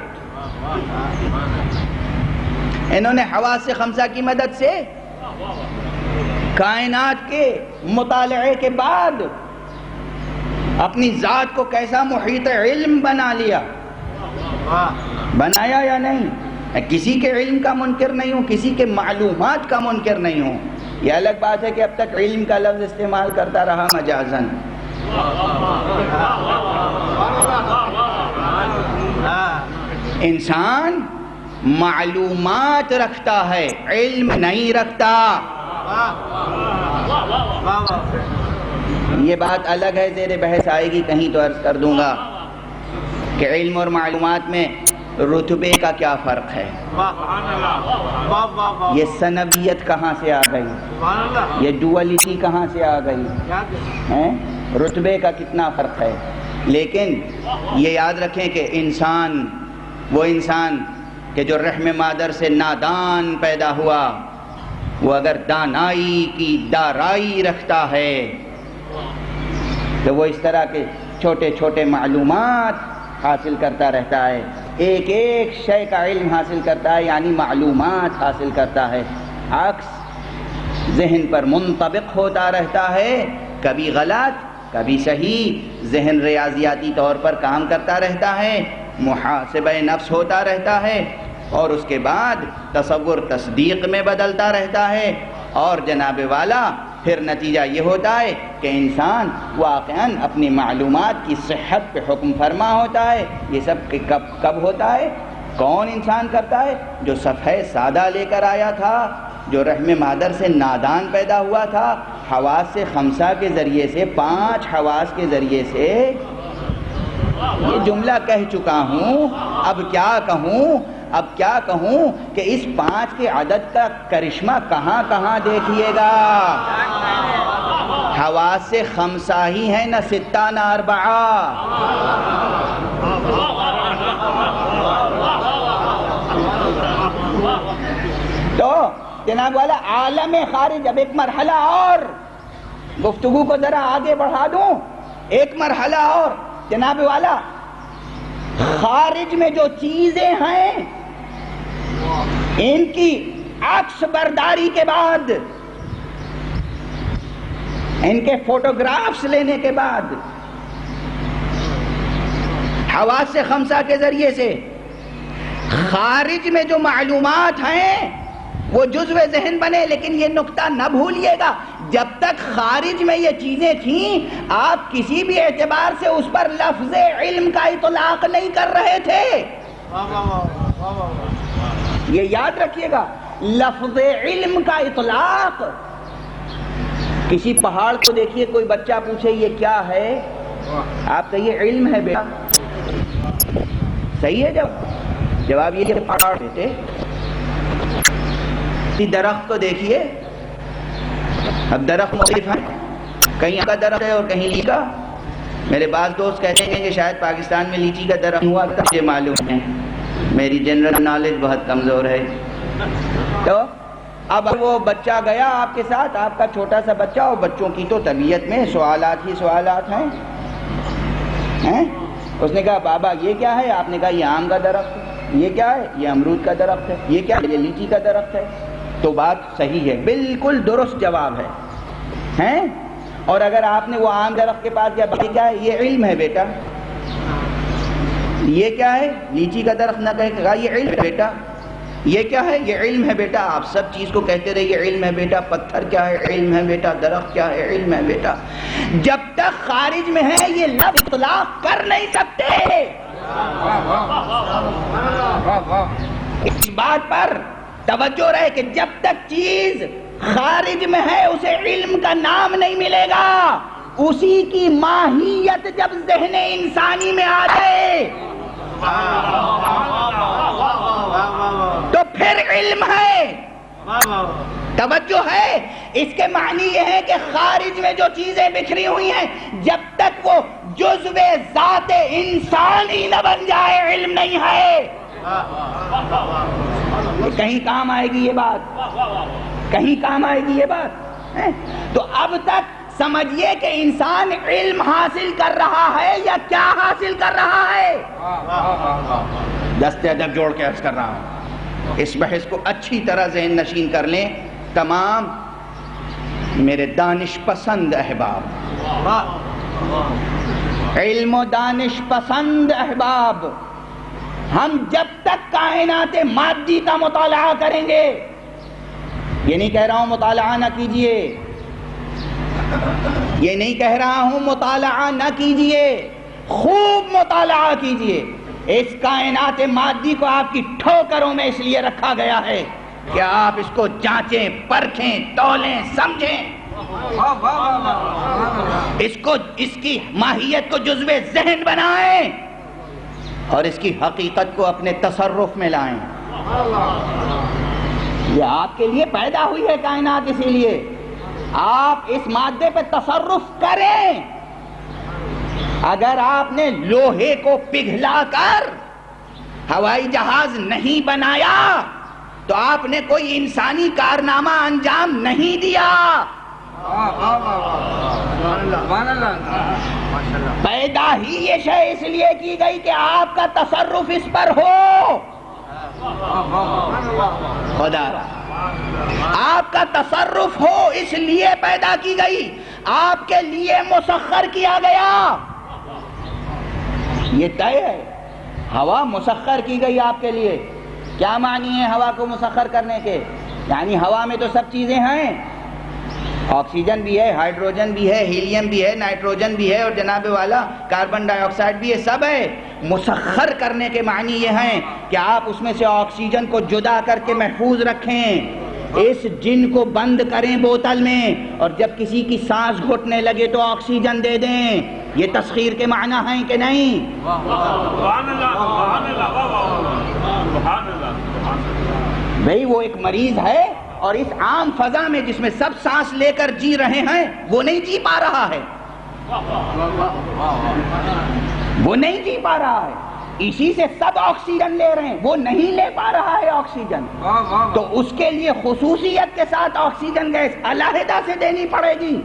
انہوں نے حواس خمسہ کی مدد سے کائنات کے مطالعے کے بعد اپنی ذات کو کیسا محیط علم بنا لیا. بنایا یا نہیں؟ میں کسی کے علم کا منکر نہیں ہوں، کسی کے معلومات کا منکر نہیں ہوں. یہ الگ بات ہے کہ اب تک علم کا لفظ استعمال کرتا رہا مجازن. انسان معلومات رکھتا ہے، علم نہیں رکھتا. یہ بات الگ ہے، زیر بحث آئے گی کہیں تو عرض کر دوں گا کہ علم اور معلومات میں رتبے کا کیا فرق ہے. یہ سنویت کہاں سے آ گئی، یہ ڈولیٹی کہاں سے آ گئی، رتبے کا کتنا فرق ہے. لیکن یہ یاد رکھیں کہ انسان، وہ انسان کہ جو رحم مادر سے نادان پیدا ہوا، وہ اگر دانائی کی دارائی رکھتا ہے تو وہ اس طرح کے چھوٹے چھوٹے معلومات حاصل کرتا رہتا ہے، ایک ایک شے کا علم حاصل کرتا ہے، یعنی معلومات حاصل کرتا ہے. عکس ذہن پر منطبق ہوتا رہتا ہے، کبھی غلط کبھی صحیح. ذہن ریاضیاتی طور پر کام کرتا رہتا ہے، محاسبہ نفس ہوتا رہتا ہے، اور اس کے بعد تصور تصدیق میں بدلتا رہتا ہے. اور جناب والا پھر نتیجہ یہ ہوتا ہے کہ انسان واقعاً اپنی معلومات کی صحت پہ حکم فرما ہوتا ہے. یہ سب کب ہوتا ہے؟ کون انسان کرتا ہے؟ جو صفحہ سادہ لے کر آیا تھا، جو رحم مادر سے نادان پیدا ہوا تھا، حواس خمسہ کے ذریعے سے، 5 حواس کے ذریعے سے. یہ جملہ کہہ چکا ہوں، اب کیا کہوں کہ اس 5 کے عدد کا کرشمہ کہاں کہاں دیکھیے گا. حواس خمسہ ہی ہے، نہ 6 نہ 4. تو جناب والا عالم خارج، اب ایک مرحلہ اور گفتگو کو ذرا آگے بڑھا دوں، ایک مرحلہ اور. جناب والا خارج میں جو چیزیں ہیں ان کی عکس برداری کے بعد، ان کے فوٹوگرافز لینے کے بعد، حواس خمسہ کے ذریعے سے خارج میں جو معلومات ہیں وہ جزو ذہن بنے. لیکن یہ نقطہ نہ بھولیے گا، جب تک خارج میں یہ چیزیں تھیں آپ کسی بھی اعتبار سے اس پر لفظ علم کا اطلاق نہیں کر رہے تھے. یہ یاد رکھیے گا، لفظ علم کا اطلاق. کسی پہاڑ کو دیکھیے، کوئی بچہ پوچھے یہ کیا ہے، آپ کہیے علم ہے بیٹا. صحیح ہے؟ جواب یہ کہ پہاڑ بیٹے. درخت کو دیکھیے، اب درخت مختلف ہیں، کہیں کا درخت ہے اور کہیں لیچی کا. میرے بعض دوست کہتے ہیں کہ شاید پاکستان میں لیچی کا درخت ہوا تھا، مجھے معلوم ہے، میری جنرل نالج بہت کمزور ہے. تو اب وہ بچہ گیا آپ کے ساتھ، آپ کا چھوٹا سا بچہ، اور بچوں کی تو طبیعت میں سوالات ہی سوالات ہیں. اس نے کہا بابا یہ کیا ہے؟ آپ نے کہا یہ آم کا درخت ہے. یہ کیا ہے؟ یہ امرود کا درخت ہے. یہ کیا ہے؟ یہ لیچی کا درخت ہے. تو بات صحیح ہے، بالکل درست جواب ہے. اور اگر آپ نے وہ آم درخت کے پاس گیا، یہ کیا ہے؟ یہ علم ہے بیٹا. یہ کیا ہے؟ لیچی کا درخت نہ کہا یہ علم ہے بیٹا. یہ کیا ہے؟ یہ علم ہے بیٹا. آپ سب چیز کو کہتے رہے یہ علم ہے بیٹا. پتھر کیا ہے؟ علم ہے بیٹا. درخت کیا ہے؟ علم ہے بیٹا. جب تک خارج میں ہے یہ لفظ اطلاق کر نہیں سکتے. اس بات پر توجہ رہے کہ جب تک چیز خارج میں ہے اسے علم کا نام نہیں ملے گا. اسی کی ماہیت جب ذہن انسانی میں آ جائے تو پھر علم ہے. توجہ ہے؟ اس کے معنی یہ ہے کہ خارج میں جو چیزیں بکھری ہوئی ہیں جب تک وہ جزو ذات انسانی نہ بن جائے علم نہیں ہے۔ کہیں کام آئے گی یہ بات؟ کہیں کام آئے گی یہ بات؟ تو اب تک سمجھیے کہ انسان علم حاصل کر رہا ہے یا کیا حاصل کر رہا ہے؟ دست ادب جوڑ کے عرض کر رہا ہوں، اس بحث کو اچھی طرح ذہن نشین کر لیں تمام میرے دانش پسند احباب، علم و دانش پسند احباب۔ ہم جب تک کائنات مادی کا مطالعہ کریں گے، یہ نہیں کہہ رہا ہوں مطالعہ نہ کیجئے، یہ نہیں کہہ رہا ہوں مطالعہ نہ کیجئے، خوب مطالعہ کیجئے۔ اس کائنات مادی کو آپ کی ٹھوکروں میں اس لیے رکھا گیا ہے کہ آپ اس کو جانچیں، پرکھیں، تولیں، سمجھیں، اس کی ماہیت کو جزو ذہن بنائیں اور اس کی حقیقت کو اپنے تصرف میں لائیں۔ یہ آپ کے لیے پیدا ہوئی ہے کائنات، اسی لیے آپ اس مادے پہ تصرف کریں۔ اگر آپ نے لوہے کو پگھلا کر ہوائی جہاز نہیں بنایا تو آپ نے کوئی انسانی کارنامہ انجام نہیں دیا۔ پیدا ہی یہ شے اس لیے کی گئی کہ آپ کا تصرف اس پر ہو۔ خدا آپ کا تصرف ہو اس لیے پیدا کی گئی، آپ کے لیے مسخر کیا گیا۔ یہ طے ہے، ہوا مسخر کی گئی آپ کے لیے۔ کیا معنی ہے ہوا کو مسخر کرنے کے؟ یعنی ہوا میں تو سب چیزیں ہیں، آکسیجن بھی ہے، ہائیڈروجن بھی ہے، ہیلیم بھی ہے، نائٹروجن بھی ہے اور جناب والا کاربن ڈائی آکسائڈ بھی ہے، سب ہے۔ مسخر کرنے کے معنی یہ ہیں کہ آپ اس میں سے آکسیجن کو جدا کر کے محفوظ رکھیں، اس جن کو بند کریں بوتل میں اور جب کسی کی سانس گھٹنے لگے تو آکسیجن دے دیں۔ یہ تسخیر کے معنی ہیں کہ نہیں؟ بھئی وہ ایک مریض ہے اور اس عام فضا میں جس میں سب سانس لے کر جی رہے ہیں وہ نہیں جی پا رہا ہے، وہ نہیں جی پا رہا ہے، اسی سے سب آکسیجن لے رہے ہیں، وہ نہیں لے پا رہا ہے آکسیجن، تو اس کے لیے خصوصیت کے ساتھ آکسیجن گیس علیحدہ سے دینی پڑے گی۔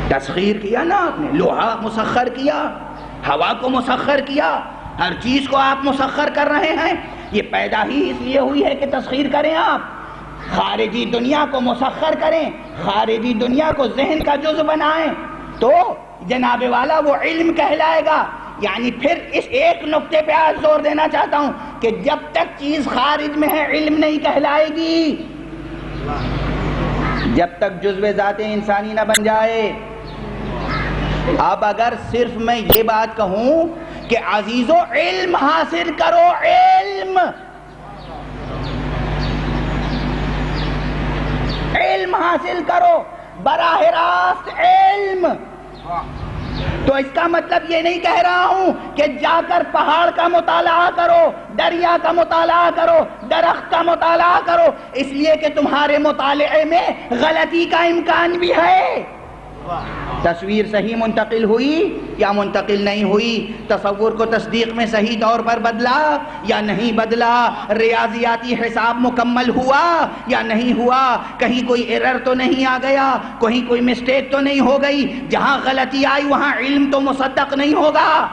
تسخیر کیا نا آپ نے، لوہا مسخر کیا، ہوا کو مسخر کیا، ہر چیز کو آپ مسخر کر رہے ہیں۔ یہ پیدا ہی اس لیے ہوئی ہے کہ تسخیر کریں، آپ خارجی دنیا کو مسخر کریں، خارجی دنیا کو ذہن کا جزء بنائیں، تو جناب والا وہ علم کہلائے گا۔ یعنی پھر اس ایک نقطے پہ آج زور دینا چاہتا ہوں کہ جب تک چیز خارج میں ہے علم نہیں کہلائے گی، جب تک جزو ذات انسانی نہ بن جائے۔ اب اگر صرف میں یہ بات کہوں کہ عزیزو علم حاصل کرو، علم حاصل کرو، براہ راست علم، تو اس کا مطلب یہ نہیں کہہ رہا ہوں کہ جا کر پہاڑ کا مطالعہ کرو، دریا کا مطالعہ کرو، درخت کا مطالعہ کرو، اس لیے کہ تمہارے مطالعے میں غلطی کا امکان بھی ہے۔ تصویر صحیح منتقل ہوئی یا منتقل نہیں ہوئی، تصور کو تصدیق میں صحیح طور پر بدلا یا نہیں بدلا، ریاضیاتی حساب مکمل ہوا یا نہیں ہوا، کہیں کوئی ایرر تو نہیں آ گیا، کہیں کوئی مسٹیک تو نہیں ہو گئی، جہاں غلطی آئی وہاں علم تو مصدق نہیں ہوگا۔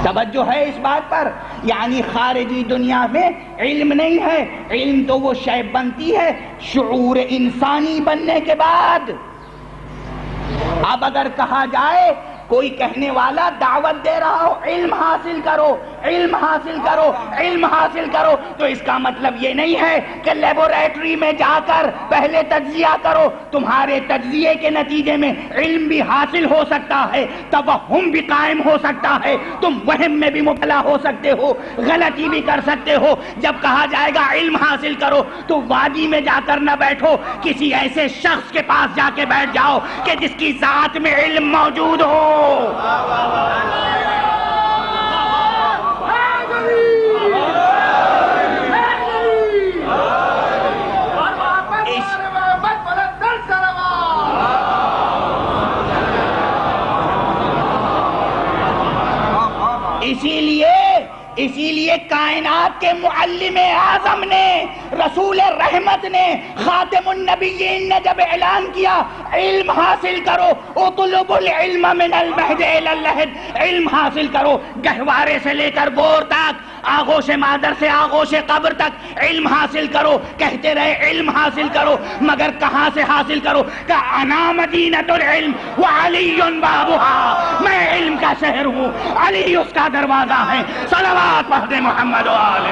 توجہ ہے اس بات پر؟ یعنی خارجی دنیا میں علم نہیں ہے، علم تو وہ شے بنتی ہے شعور انسانی بننے کے بعد۔ اب اگر کہا جائے، کوئی کہنے والا دعوت دے رہا ہو علم حاصل کرو، علم حاصل کرو، علم حاصل کرو، تو اس کا مطلب یہ نہیں ہے کہ لیبوریٹری میں جا کر پہلے تجزیہ کرو، تمہارے تجزیے کے نتیجے میں علم بھی حاصل ہو سکتا ہے، توہم بھی قائم ہو سکتا ہے، تم وہم میں بھی مبتلا ہو سکتے ہو، غلطی بھی کر سکتے ہو۔ جب کہا جائے گا علم حاصل کرو تو وادی میں جا کر نہ بیٹھو، کسی ایسے شخص کے پاس جا کے بیٹھ جاؤ کہ جس کی ذات میں علم موجود ہو۔ کے معلم اعظم نے، رسول رحمت نے، خاتم النبیین نے جب اعلان کیا علم حاصل کرو، اطلب العلم من المہد الی اللحد، علم حاصل کرو، گہوارے سے لے کر گور تک، آغوش مادر سے آغوش قبر تک علم حاصل کرو، کہتے رہے علم حاصل کرو، مگر کہاں سے حاصل کرو؟ کہ انا مدینۃ العلم وعلی بابها، میں علم کا شہر ہوں، علی اس کا دروازہ ہے۔ صلوات پڑھ دے محمد و آل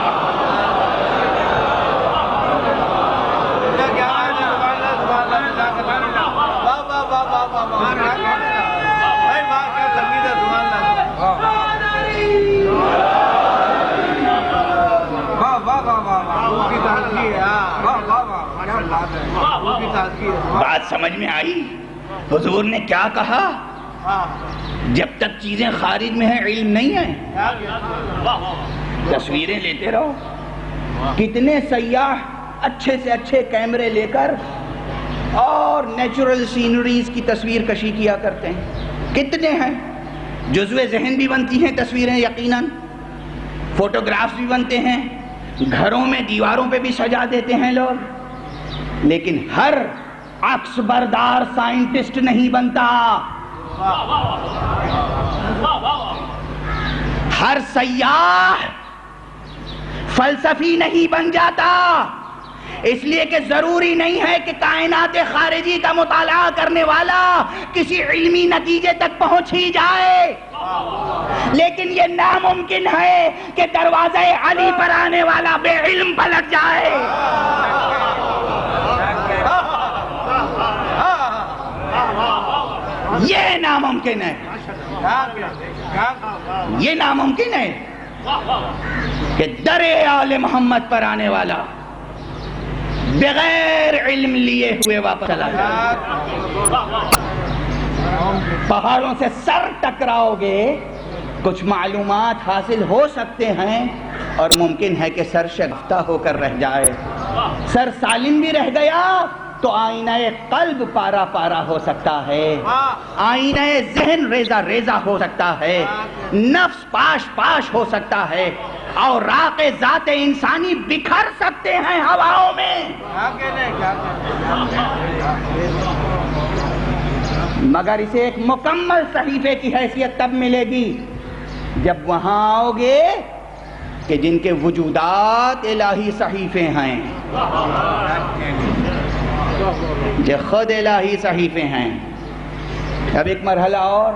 بات سمجھ میں آئی؟ حضور نے کیا کہا؟ جب تک چیزیں خارج میں ہیں علم نہیں ہے۔ تصویریں لیتے رہو، کتنے سیاح اچھے سے اچھے کیمرے لے کر اور نیچرل سینریز کی تصویر کشی کیا کرتے ہیں، کتنے ہیں؟ جزو ذہن بھی بنتی ہیں تصویریں، یقیناً فوٹوگرافز بھی بنتے ہیں، گھروں میں دیواروں پہ بھی سجا دیتے ہیں لوگ، لیکن ہر عکس بردار سائنٹسٹ نہیں بنتا، ہر سیاح فلسفی نہیں بن جاتا، اس لیے کہ ضروری نہیں ہے کہ کائنات خارجی کا مطالعہ کرنے والا کسی علمی نتیجے تک پہنچ ہی جائے، لیکن یہ ناممکن ہے کہ دروازے علی پر آنے والا بے علم پلٹ جائے۔ یہ ناممکن ہے، یہ ناممکن ہے کہ در آل محمد پر آنے والا بغیر علم لیے ہوئے واپس چلا جائے۔ پہاڑوں سے سر ٹکراؤ گے، کچھ معلومات حاصل ہو سکتے ہیں، اور ممکن ہے کہ سر شگفتہ ہو کر رہ جائے۔ سر سالم بھی رہ گیا تو آئینہ قلب پارا پارا ہو سکتا ہے، آئینہ ذہن ریزہ ریزہ ہو سکتا ہے، نفس پاش پاش ہو سکتا ہے، اور راق ذات انسانی بکھر سکتے ہیں ہواؤں میں۔ مگر اسے ایک مکمل صحیفے کی حیثیت تب ملے گی جب وہاں آؤ گے کہ جن کے وجودات الہی صحیفے ہیں، جو خود الہی صحیفے ہیں۔ اب ایک مرحلہ اور،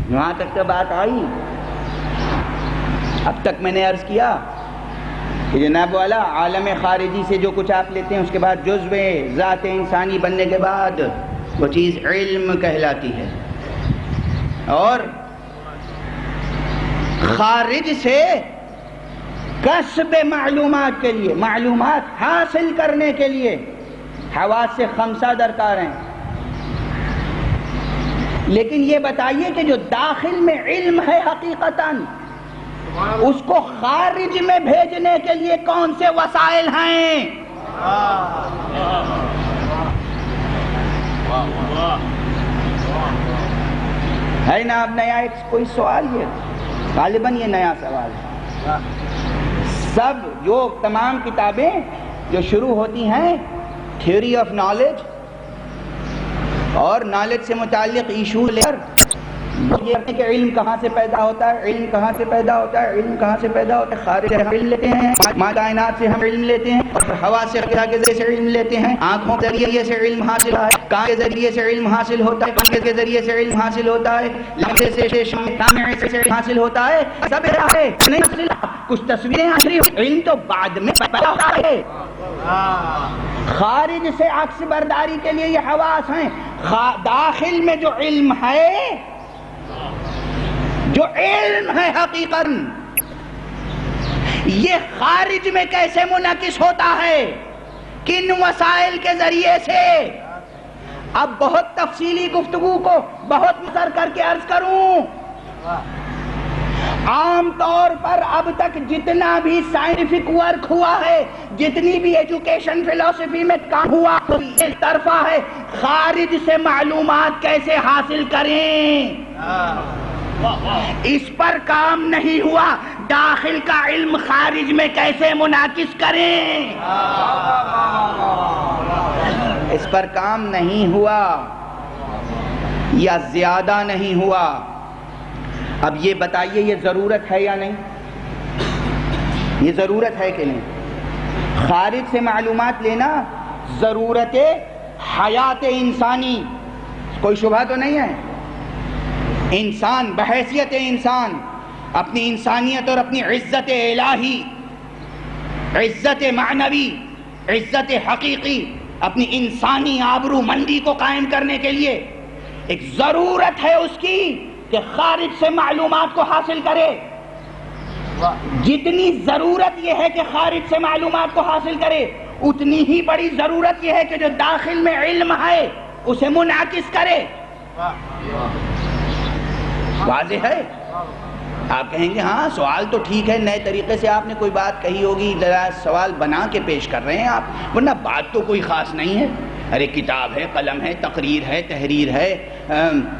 یہاں تک تو بات آئی، اب تک میں نے عرض کیا کہ جناب والا عالم خارجی سے جو کچھ آپ لیتے ہیں اس کے بعد جزو ذات انسانی بننے کے بعد وہ چیز علم کہلاتی ہے، اور خارج سے کسب معلومات کے لیے، معلومات حاصل کرنے کے لیے حواس سے خمسہ درکار ہیں۔ لیکن یہ بتائیے کہ جو داخل میں علم ہے حقیقتاً، اس کو خارج میں بھیجنے کے لیے کون سے وسائل ہیں؟ ہے نا اب نیا ایک کوئی سوال؟ یہ غالباً یہ نیا سوال ہے۔ سب جو تمام کتابیں جو شروع ہوتی ہیں تھیوری آف نالج اور نالج سے متعلق ایشو لے کر یہ کہ علم کہاں سے پیدا ہوتا ہے، علم کہاں سے پیدا ہوتا ہے، علم کہاں سے پیدا ہوتا ہے، خارج سے ہم علم لیتے ہیں، کائنات سے ہم علم لیتے ہیں، اور ہوا سے کے ذریعے سے علم لیتے ہیں، آنکھوں کے ذریعے سے علم حاصل ہوتا ہے، کان کے ذریعے سے علم حاصل ہوتا ہے، کان کے ذریعے سے علم حاصل ہوتا ہے، لمحے سے سامع سے حاصل ہوتا ہے، سب ہے نہیں حاصل، کچھ تصویریں آخری علم تو بعد میں پیدا ہوتا ہے۔ خارج سے عکس برداری کے لیے یہ حواس ہیں، داخل میں جو علم ہے، جو علم ہے حقیقت، یہ خارج میں کیسے منعکس ہوتا ہے، کن وسائل کے ذریعے سے؟ اب بہت تفصیلی گفتگو کو بہت مختصر کر کے عرض کروں، عام طور پر اب تک جتنا بھی سائنٹیفک ورک ہوا ہے، جتنی بھی ایجوکیشن فلسفی میں کام ہوا، ایک طرفہ ہے خارج سے معلومات کیسے حاصل کریں، اس پر کام نہیں ہوا۔ داخل کا علم خارج میں کیسے منعکس کریں؟ اس پر کام نہیں ہوا یا زیادہ نہیں ہوا؟ اب یہ بتائیے یہ ضرورت ہے یا نہیں؟ یہ ضرورت ہے کہ نہیں؟ خارج سے معلومات لینا ضرورت حیات انسانی، کوئی شبہ تو نہیں ہے؟ انسان بحیثیت انسان اپنی انسانیت اور اپنی عزت الہی، عزت معنوی، عزت حقیقی، اپنی انسانی آبرو مندی کو قائم کرنے کے لیے ایک ضرورت ہے اس کی کہ خارج سے معلومات کو حاصل کرے۔ جتنی ضرورت یہ ہے کہ خارج سے معلومات کو حاصل کرے، اتنی ہی بڑی ضرورت یہ ہے کہ جو داخل میں علم ہے اسے منعکس کرے۔ واضح ہے؟ آپ کہیں گے ہاں سوال تو ٹھیک ہے، نئے طریقے سے آپ نے کوئی بات کہی ہوگی، سوال بنا کے پیش کر رہے ہیں آپ، ورنہ بات تو کوئی خاص نہیں ہے۔ ارے کتاب ہے، قلم ہے، تقریر ہے، تحریر ہے،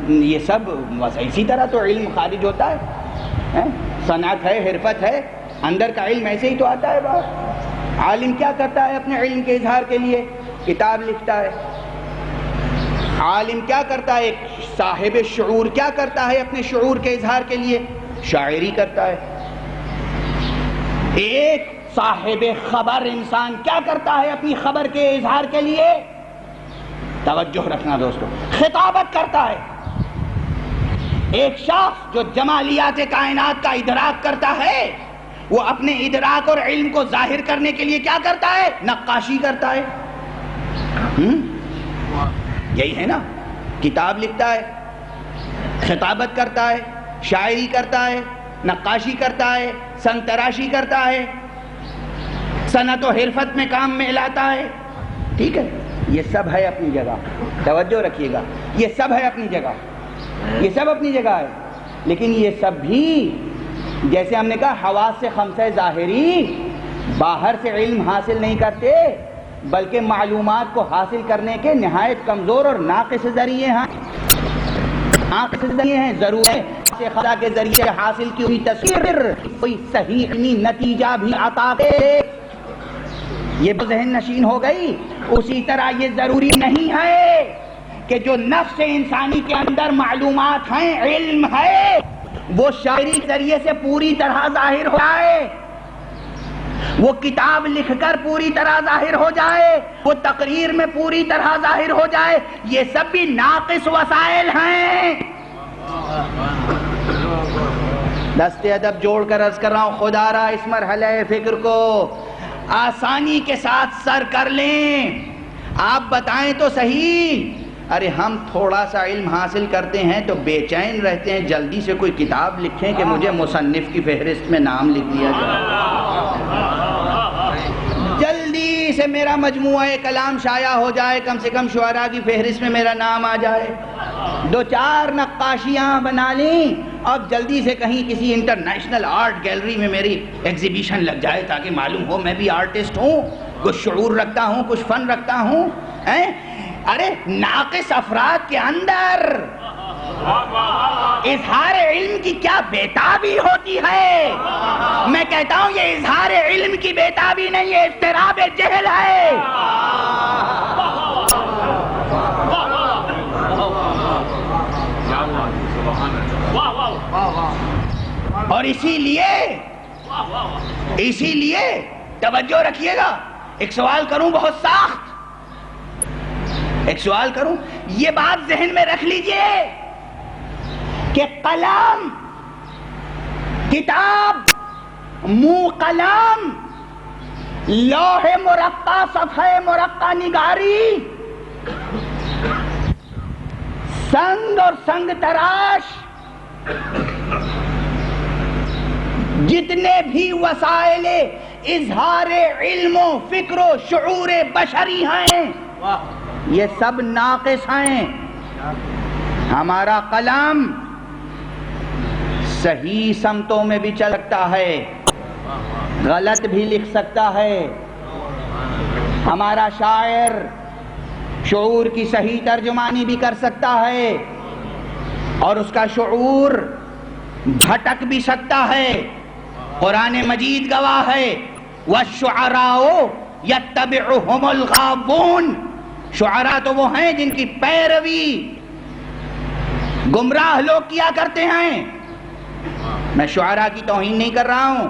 یہ سب بس اسی طرح تو علم خارج ہوتا ہے۔ صنعت ہے، حرفت ہے، اندر کا علم ایسے ہی تو آتا ہے باہر۔ عالم کیا کرتا ہے اپنے علم کے اظہار کے لیے؟ کتاب لکھتا ہے۔ عالم کیا کرتا ہے؟ ایک صاحب شعور کیا کرتا ہے اپنے شعور کے اظہار کے لیے؟ شاعری کرتا ہے۔ ایک صاحب خبر انسان کیا کرتا ہے اپنی خبر کے اظہار کے لیے؟ توجہ رکھنا دوستو، خطابت کرتا ہے۔ ایک شخص جو جمالیات کائنات کا ادراک کرتا ہے، وہ اپنے ادراک اور علم کو ظاہر کرنے کے لیے کیا کرتا ہے؟ نقاشی کرتا ہے۔ یہی ہے نا، کتاب لکھتا ہے، خطابت کرتا ہے، شاعری کرتا ہے، نقاشی کرتا ہے، سنگ تراشی کرتا ہے، صنعت و حرفت میں کام میں لاتا ہے۔ ٹھیک ہے، یہ سب ہے اپنی جگہ، توجہ رکھیے گا، یہ سب ہے اپنی جگہ، یہ سب اپنی جگہ ہے۔ لیکن یہ سب بھی جیسے ہم نے کہا حواس سے خمسہ ظاہری باہر سے علم حاصل نہیں کرتے، بلکہ معلومات کو حاصل کرنے کے نہایت کمزور اور ناقص ذریعے ہیں۔ ناقص ذریعے ہیں، ضرور ہے سے خدا کے ذریعے حاصل کی ہوئی تصویر کوئی صحیح علمی نتیجہ بھی عطا کرے، یہ ذہن نشین ہو گئی۔ اسی طرح یہ ضروری نہیں ہے کہ جو نفس انسانی کے اندر معلومات ہیں، علم ہے، وہ شاعری کے ذریعے سے پوری طرح ظاہر ہو جائے، وہ کتاب لکھ کر پوری طرح ظاہر ہو جائے، وہ تقریر میں پوری طرح ظاہر ہو جائے۔ یہ سب بھی ناقص وسائل ہیں۔ دست ادب جوڑ کر عرض کر رہا ہوں، خدا را اس مرحلہ فکر کو آسانی کے ساتھ سر کر لیں۔ آپ بتائیں تو صحیح، ارے ہم تھوڑا سا علم حاصل کرتے ہیں تو بے چین رہتے ہیں، جلدی سے کوئی کتاب لکھیں کہ مجھے مصنف کی فہرست میں نام لکھ دیا جائے، جلدی سے میرا مجموعہ کلام شائع ہو جائے، کم سے کم شعراء کی فہرست میں میرا نام آ جائے، دو چار نقاشیاں بنا لیں، اب جلدی سے کہیں کسی انٹرنیشنل آرٹ گیلری میں میری ایگزیبیشن لگ جائے تاکہ معلوم ہو میں بھی آرٹسٹ ہوں، کچھ شعور رکھتا ہوں، کچھ فن رکھتا ہوں۔ ارے ناقص افراد کے اندر اظہار علم کی کیا بےتابی ہوتی ہے! میں کہتا ہوں یہ اظہار علم کی بےتابی نہیں، یہ اضطراب جہل ہے۔ اور اسی لیے توجہ رکھیے گا، ایک سوال کروں بہت سخت، ایک سوال کروں، یہ بات ذہن میں رکھ لیجئے کہ قلم، کتاب، منہ قلم، لوح مرقع، صفحہ مرقع نگاری، سنگ اور سنگ تراش، جتنے بھی وسائل اظہار علم و فکر و شعور بشری ہیں یہ سب ناقص ہیں۔ ہمارا قلم صحیح سمتوں میں بھی چل سکتا ہے، غلط بھی لکھ سکتا ہے، ہمارا شاعر شعور کی صحیح ترجمانی بھی کر سکتا ہے اور اس کا شعور بھٹک بھی سکتا ہے، قرآن مجید گواہ ہے وَالشُّعَرَاءُ يَتَّبِعُهُمُ الْغَاوُونَ، شعراء تو وہ ہیں جن کی پیروی گمراہ لوگ کیا کرتے ہیں۔ میں شعراء کی توہین نہیں کر رہا ہوں،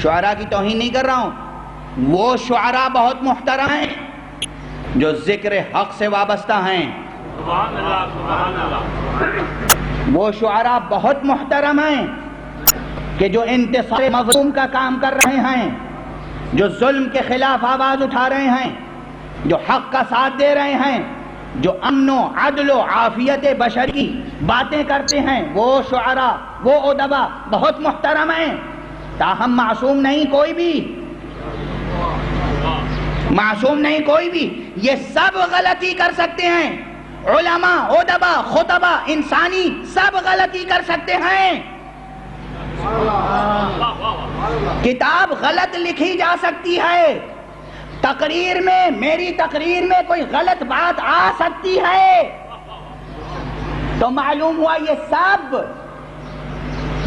شعراء کی توہین نہیں کر رہا ہوں، وہ شعراء بہت محترم ہیں جو ذکر حق سے وابستہ ہیں، سبحان اللہ سبحان اللہ۔ وہ شعراء بہت محترم ہیں کہ جو انتصار مظلوم کا کام کر رہے ہیں، جو ظلم کے خلاف آواز اٹھا رہے ہیں، جو حق کا ساتھ دے رہے ہیں، جو امن و عدل و عافیت بشر کی باتیں کرتے ہیں، وہ شعراء، وہ ادبا بہت محترم ہیں۔ تاہم معصوم نہیں کوئی بھی، معصوم نہیں کوئی بھی، یہ سب غلطی کر سکتے ہیں، علماء، ادبا، خطبہ، انسانی سب غلطی کر سکتے ہیں۔ کتاب غلط لکھی جا سکتی ہے، تقریر میں، میری تقریر میں کوئی غلط بات آ سکتی ہے، تو معلوم ہوا یہ سب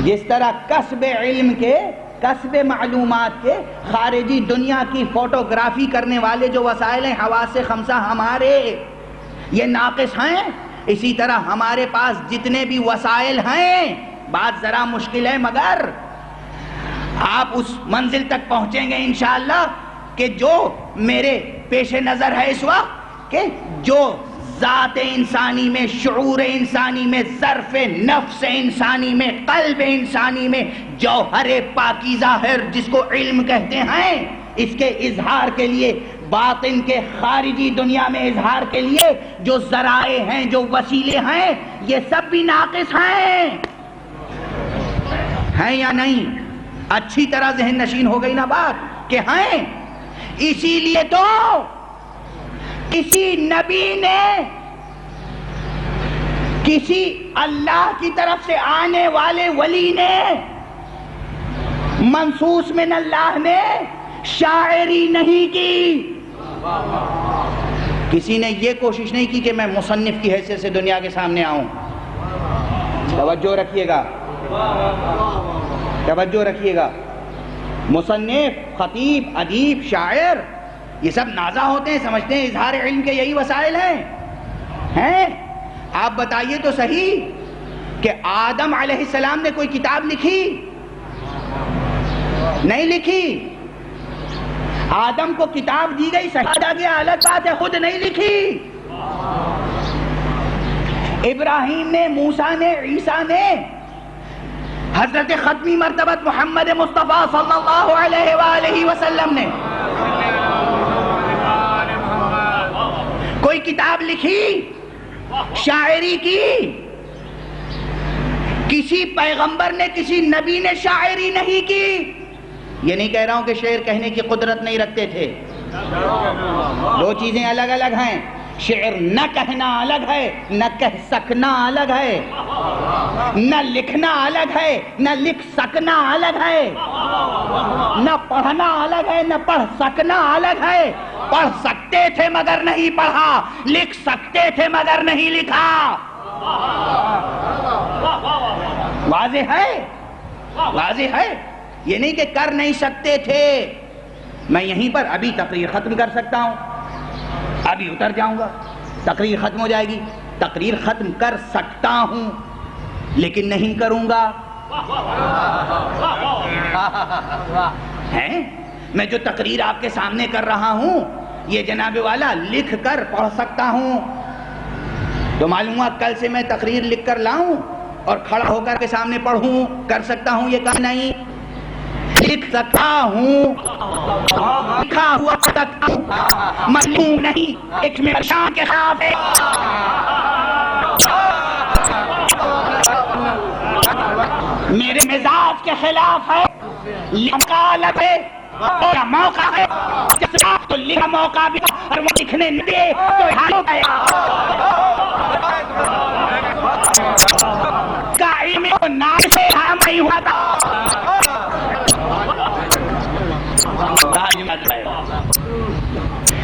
جس طرح کسب علم کے، کسب معلومات کے، خارجی دنیا کی فوٹوگرافی کرنے والے جو وسائل ہیں حواس خمسہ ہمارے یہ ناقص ہیں، اسی طرح ہمارے پاس جتنے بھی وسائل ہیں، بات ذرا مشکل ہے مگر آپ اس منزل تک پہنچیں گے انشاءاللہ کہ جو میرے پیش نظر ہے اس وقت، کہ جو ذات انسانی میں، شعور انسانی میں، ظرف نفس انسانی میں، قلب انسانی میں جوہر پاکیزہ ہے جس کو علم کہتے ہیں، اس کے اظہار کے لیے، باطن کے خارجی دنیا میں اظہار کے لیے جو ذرائع ہیں، جو وسیلے ہیں، یہ سب بھی ناقص ہیں یا نہیں؟ اچھی طرح ذہن نشین ہو گئی نا بات کہ ہیں۔ اسی لیے تو کسی نبی نے، کسی اللہ کی طرف سے آنے والے ولی نے، منصوص من اللہ نے شاعری نہیں کی، کسی نے یہ کوشش نہیں کی کہ میں مصنف کی حیثیت سے دنیا کے سامنے آؤں۔ توجہ رکھیے گا، توجہ رکھیے گا، مصنف، خطیب، ادیب، شاعر، یہ سب نازا ہوتے ہیں، سمجھتے ہیں اظہار علم کے یہی وسائل ہیں؟ آپ بتائیے تو صحیح کہ آدم علیہ السلام نے کوئی کتاب لکھی؟ نہیں لکھی۔ آدم کو کتاب دی گئی، سجادہ گیا، الگ بات ہے، خود نہیں لکھی۔ ابراہیم نے، موسیٰ نے، عیسیٰ نے، حضرت ختمی مرتبت محمد مصطفیٰ صلی اللہ علیہ وآلہ وسلم نے کوئی کتاب لکھی، شاعری کی؟ کسی پیغمبر نے، کسی نبی نے شاعری نہیں کی۔ یہ نہیں کہہ رہا ہوں کہ شعر کہنے کی قدرت نہیں رکھتے تھے، دو چیزیں الگ الگ ہیں، شعر نہ کہنا الگ ہے، نہ کہہ سکنا الگ ہے، نہ لکھنا الگ ہے، نہ لکھ سکنا الگ ہے، نہ پڑھنا الگ ہے، نہ پڑھ سکنا الگ ہے۔ پڑھ سکتے تھے مگر نہیں پڑھا، لکھ سکتے تھے مگر نہیں لکھا۔ واضح ہے، واضح ہے، یہ نہیں کہ کر نہیں سکتے تھے۔ میں یہیں پر ابھی تقریر ختم کر سکتا ہوں، ابھی اتر جاؤں گا، تقریر ختم ہو جائے گی، تقریر ختم کر سکتا ہوں لیکن نہیں کروں گا۔ ہیں؟ میں جو تقریر آپ کے سامنے کر رہا ہوں یہ جناب والا لکھ کر پڑھ سکتا ہوں، تو معلوم ہوا کل سے میں تقریر لکھ کر لاؤں اور کھڑا ہو کر کے سامنے پڑھوں، کر سکتا ہوں یہ کام نہیں، لکھ سکتا ہوں، لکھا ہوا سکتا ہوں، معلوم نہیں، ایک میں شان کے خلاف ہے۔ میرے مزاج کے خلاف ہے، لکالت ہے اور موقع ہے، تو لکھا موقع بھی اور وہ لکھنے نہ دے تو حال ہو گیا۔ قائم و نام سے ہم نہیں ہوا تھا۔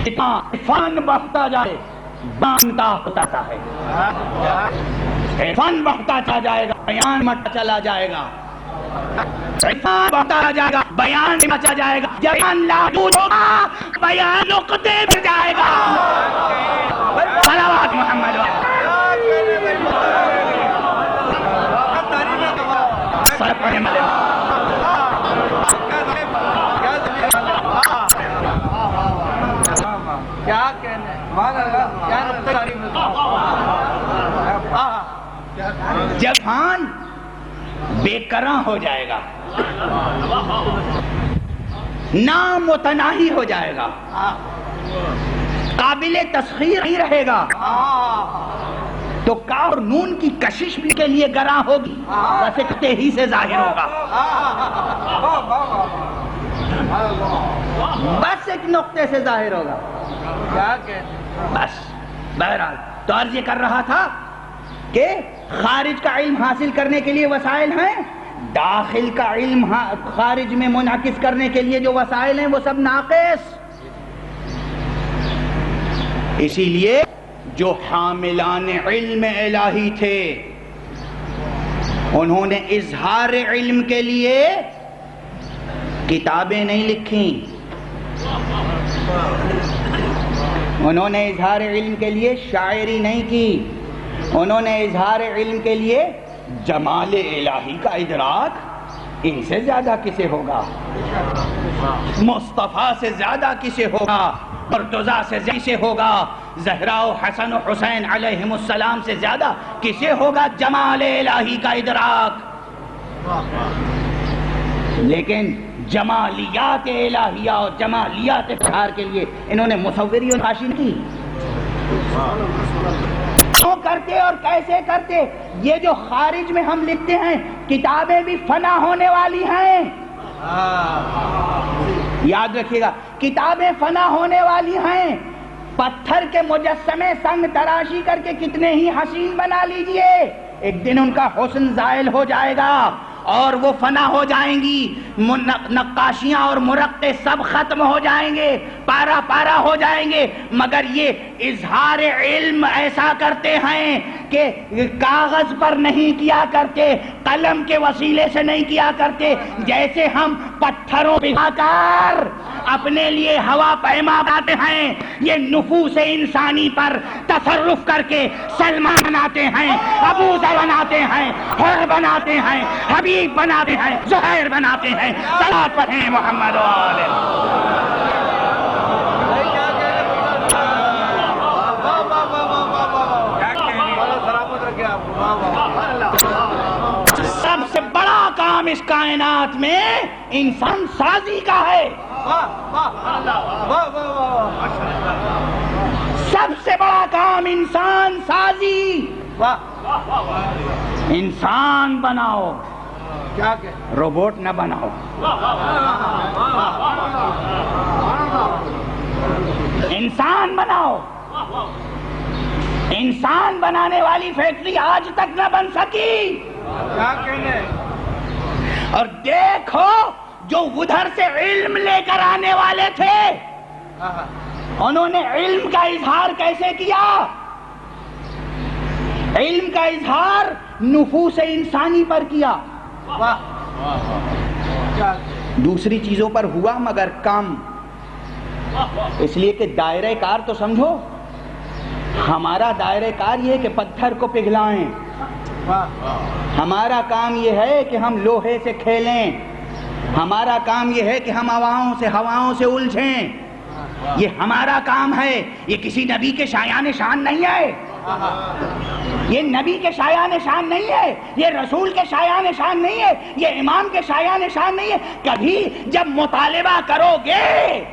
اتنا فن بڑھتا جائے بانتا ہوتا ہے، فن بڑھتا چلا جائے گا، بیان مٹا چلا جائے گا، بڑھتا جائے گا، بیان بچا جائے گا، جب بیان لادود ہوگا بیان نقطے پہ جائے گا. صلوات محمد کیا کہنا جہان بے قرار ہو جائے گا، نامتناہی ہو جائے گا، قابل تسخیر نہیں رہے گا، تو کاف اور نون کی کشش بھی کے لیے گراں ہوگی، بس ایک ہی سے ظاہر ہوگا، بس ایک نقطے سے ظاہر ہوگا. کیا کہنا بس بہرحال تو عرض یہ کر رہا تھا کہ خارج کا علم حاصل کرنے کے لیے وسائل ہیں، داخل کا علم خارج میں منعکس کرنے کے لیے جو وسائل ہیں وہ سب ناقص. اسی لیے جو حاملان علم الہی تھے انہوں نے اظہار علم کے لیے کتابیں نہیں لکھی، انہوں نے اظہار علم کے لیے شاعری نہیں کی، انہوں نے اظہار علم کے لیے جمال الہی کا ادراک ان سے زیادہ کسے ہوگا، مصطفیٰ سے زیادہ کسے ہوگا، مرتضیٰ سے کسے ہوگا، زہرا و حسن و حسین علیہم السلام سے زیادہ کسے ہوگا جمال الہی کا ادراک. لیکن جمالیات الہیہ اور جمالیات اظہار کے لیے انہوں نے مصوری اور نقاشی کی. کیوں کرتے اور کیسے کرتے؟ یہ جو خارج میں ہم لکھتے ہیں کتابیں بھی فنا ہونے والی ہیں، یاد رکھیے گا کتابیں فنا ہونے والی ہیں. پتھر کے مجسمے سنگ تراشی کر کے کتنے ہی حسین بنا لیجئے، ایک دن ان کا حسن زائل ہو جائے گا اور وہ فنا ہو جائیں گی، نقاشیاں اور مرقع سب ختم ہو جائیں گے، پارا پارا ہو جائیں گے. مگر یہ اظہار علم ایسا کرتے ہیں کہ کاغذ پر نہیں کیا کرتے، قلم کے وسیلے سے نہیں کیا کرتے، جیسے ہم پتھروں پگھا کر اپنے لیے ہوا پیما بناتے ہیں، یہ نفوس انسانی پر تصرف کر کے سلمان بناتے ہیں، ابو ذر بناتے ہیں، حر بناتے ہیں، حبیب بناتے ہیں، زہیر بناتے ہیں. صلوات پڑھیں محمد و آلہ. سب سے بڑا کام اس کائنات میں انسان سازی کا ہے، سب سے بڑا کام انسان سازی. انسان بناؤ، روبوٹ نہ بناؤ. انسان بناؤ. انسان بنانے والی فیکٹری آج تک نہ بن سکی. اور دیکھو جو ادھر سے علم لے کر آنے والے تھے انہوں نے علم کا اظہار کیسے کیا؟ علم کا اظہار نفوس انسانی پر کیا، دوسری چیزوں پر ہوا مگر کم. اس لیے کہ دائرہ کار تو سمجھو، ہمارا دائرہ کار یہ ہے کہ پتھر کو پگھلائیں، ہمارا کام یہ ہے کہ ہم لوہے سے کھیلیں، ہمارا کام یہ ہے کہ ہم ہواؤں سے الجھیں. یہ ہمارا کام ہے، یہ کسی نبی کے شایان شان نہیں ہے، یہ نبی کے شایان شان نہیں ہے، یہ رسول کے شایان شان نہیں ہے، یہ امام کے شایان شان نہیں ہے. کبھی جب مطالبہ کرو گے،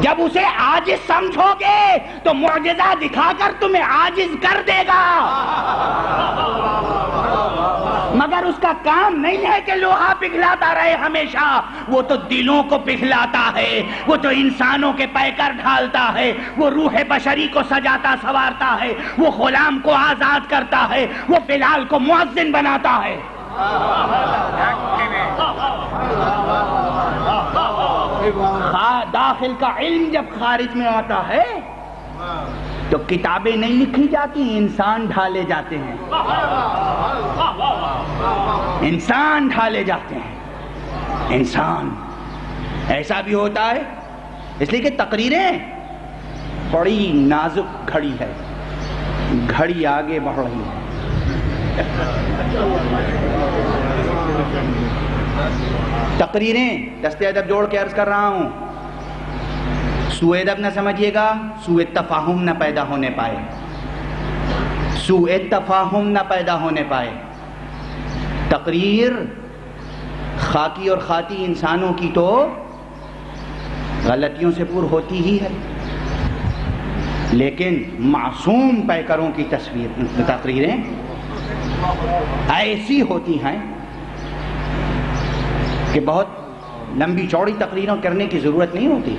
جب اسے عاجز سمجھو گے تو معجزہ دکھا کر تمہیں عاجز کر دے گا. مگر اس کا کام نہیں ہے کہ لوہا پگھلاتا رہے ہمیشہ، وہ تو دلوں کو پگھلاتا ہے، وہ تو انسانوں کے پیکر ڈھالتا ہے، وہ روح بشری کو سجاتا سوارتا ہے، وہ غلام کو آزاد کرتا ہے، وہ بلال کو مؤذن بناتا ہے. داخل کا علم جب خارج میں آتا ہے تو کتابیں نہیں لکھی جاتی، انسان ڈھالے جاتے ہیں. انسان ڈھالے جاتے ہیں. انسان ایسا بھی ہوتا ہے، اس لیے کہ تقریریں بڑی نازک گھڑی ہے، گھڑی آگے بڑھ رہی ہے. تقریریں دست ادب جوڑ کے عرض کر رہا ہوں، سوء ادب نہ سمجھیے گا، سوء تفاہم نہ پیدا ہونے پائے، سوء تفاہم نہ پیدا ہونے پائے. تقریر خاکی اور خاطی انسانوں کی تو غلطیوں سے پور ہوتی ہی ہے، لیکن معصوم پیکروں کی تقریریں ایسی ہوتی ہیں کہ بہت لمبی چوڑی تقریریں کرنے کی ضرورت نہیں ہوتی.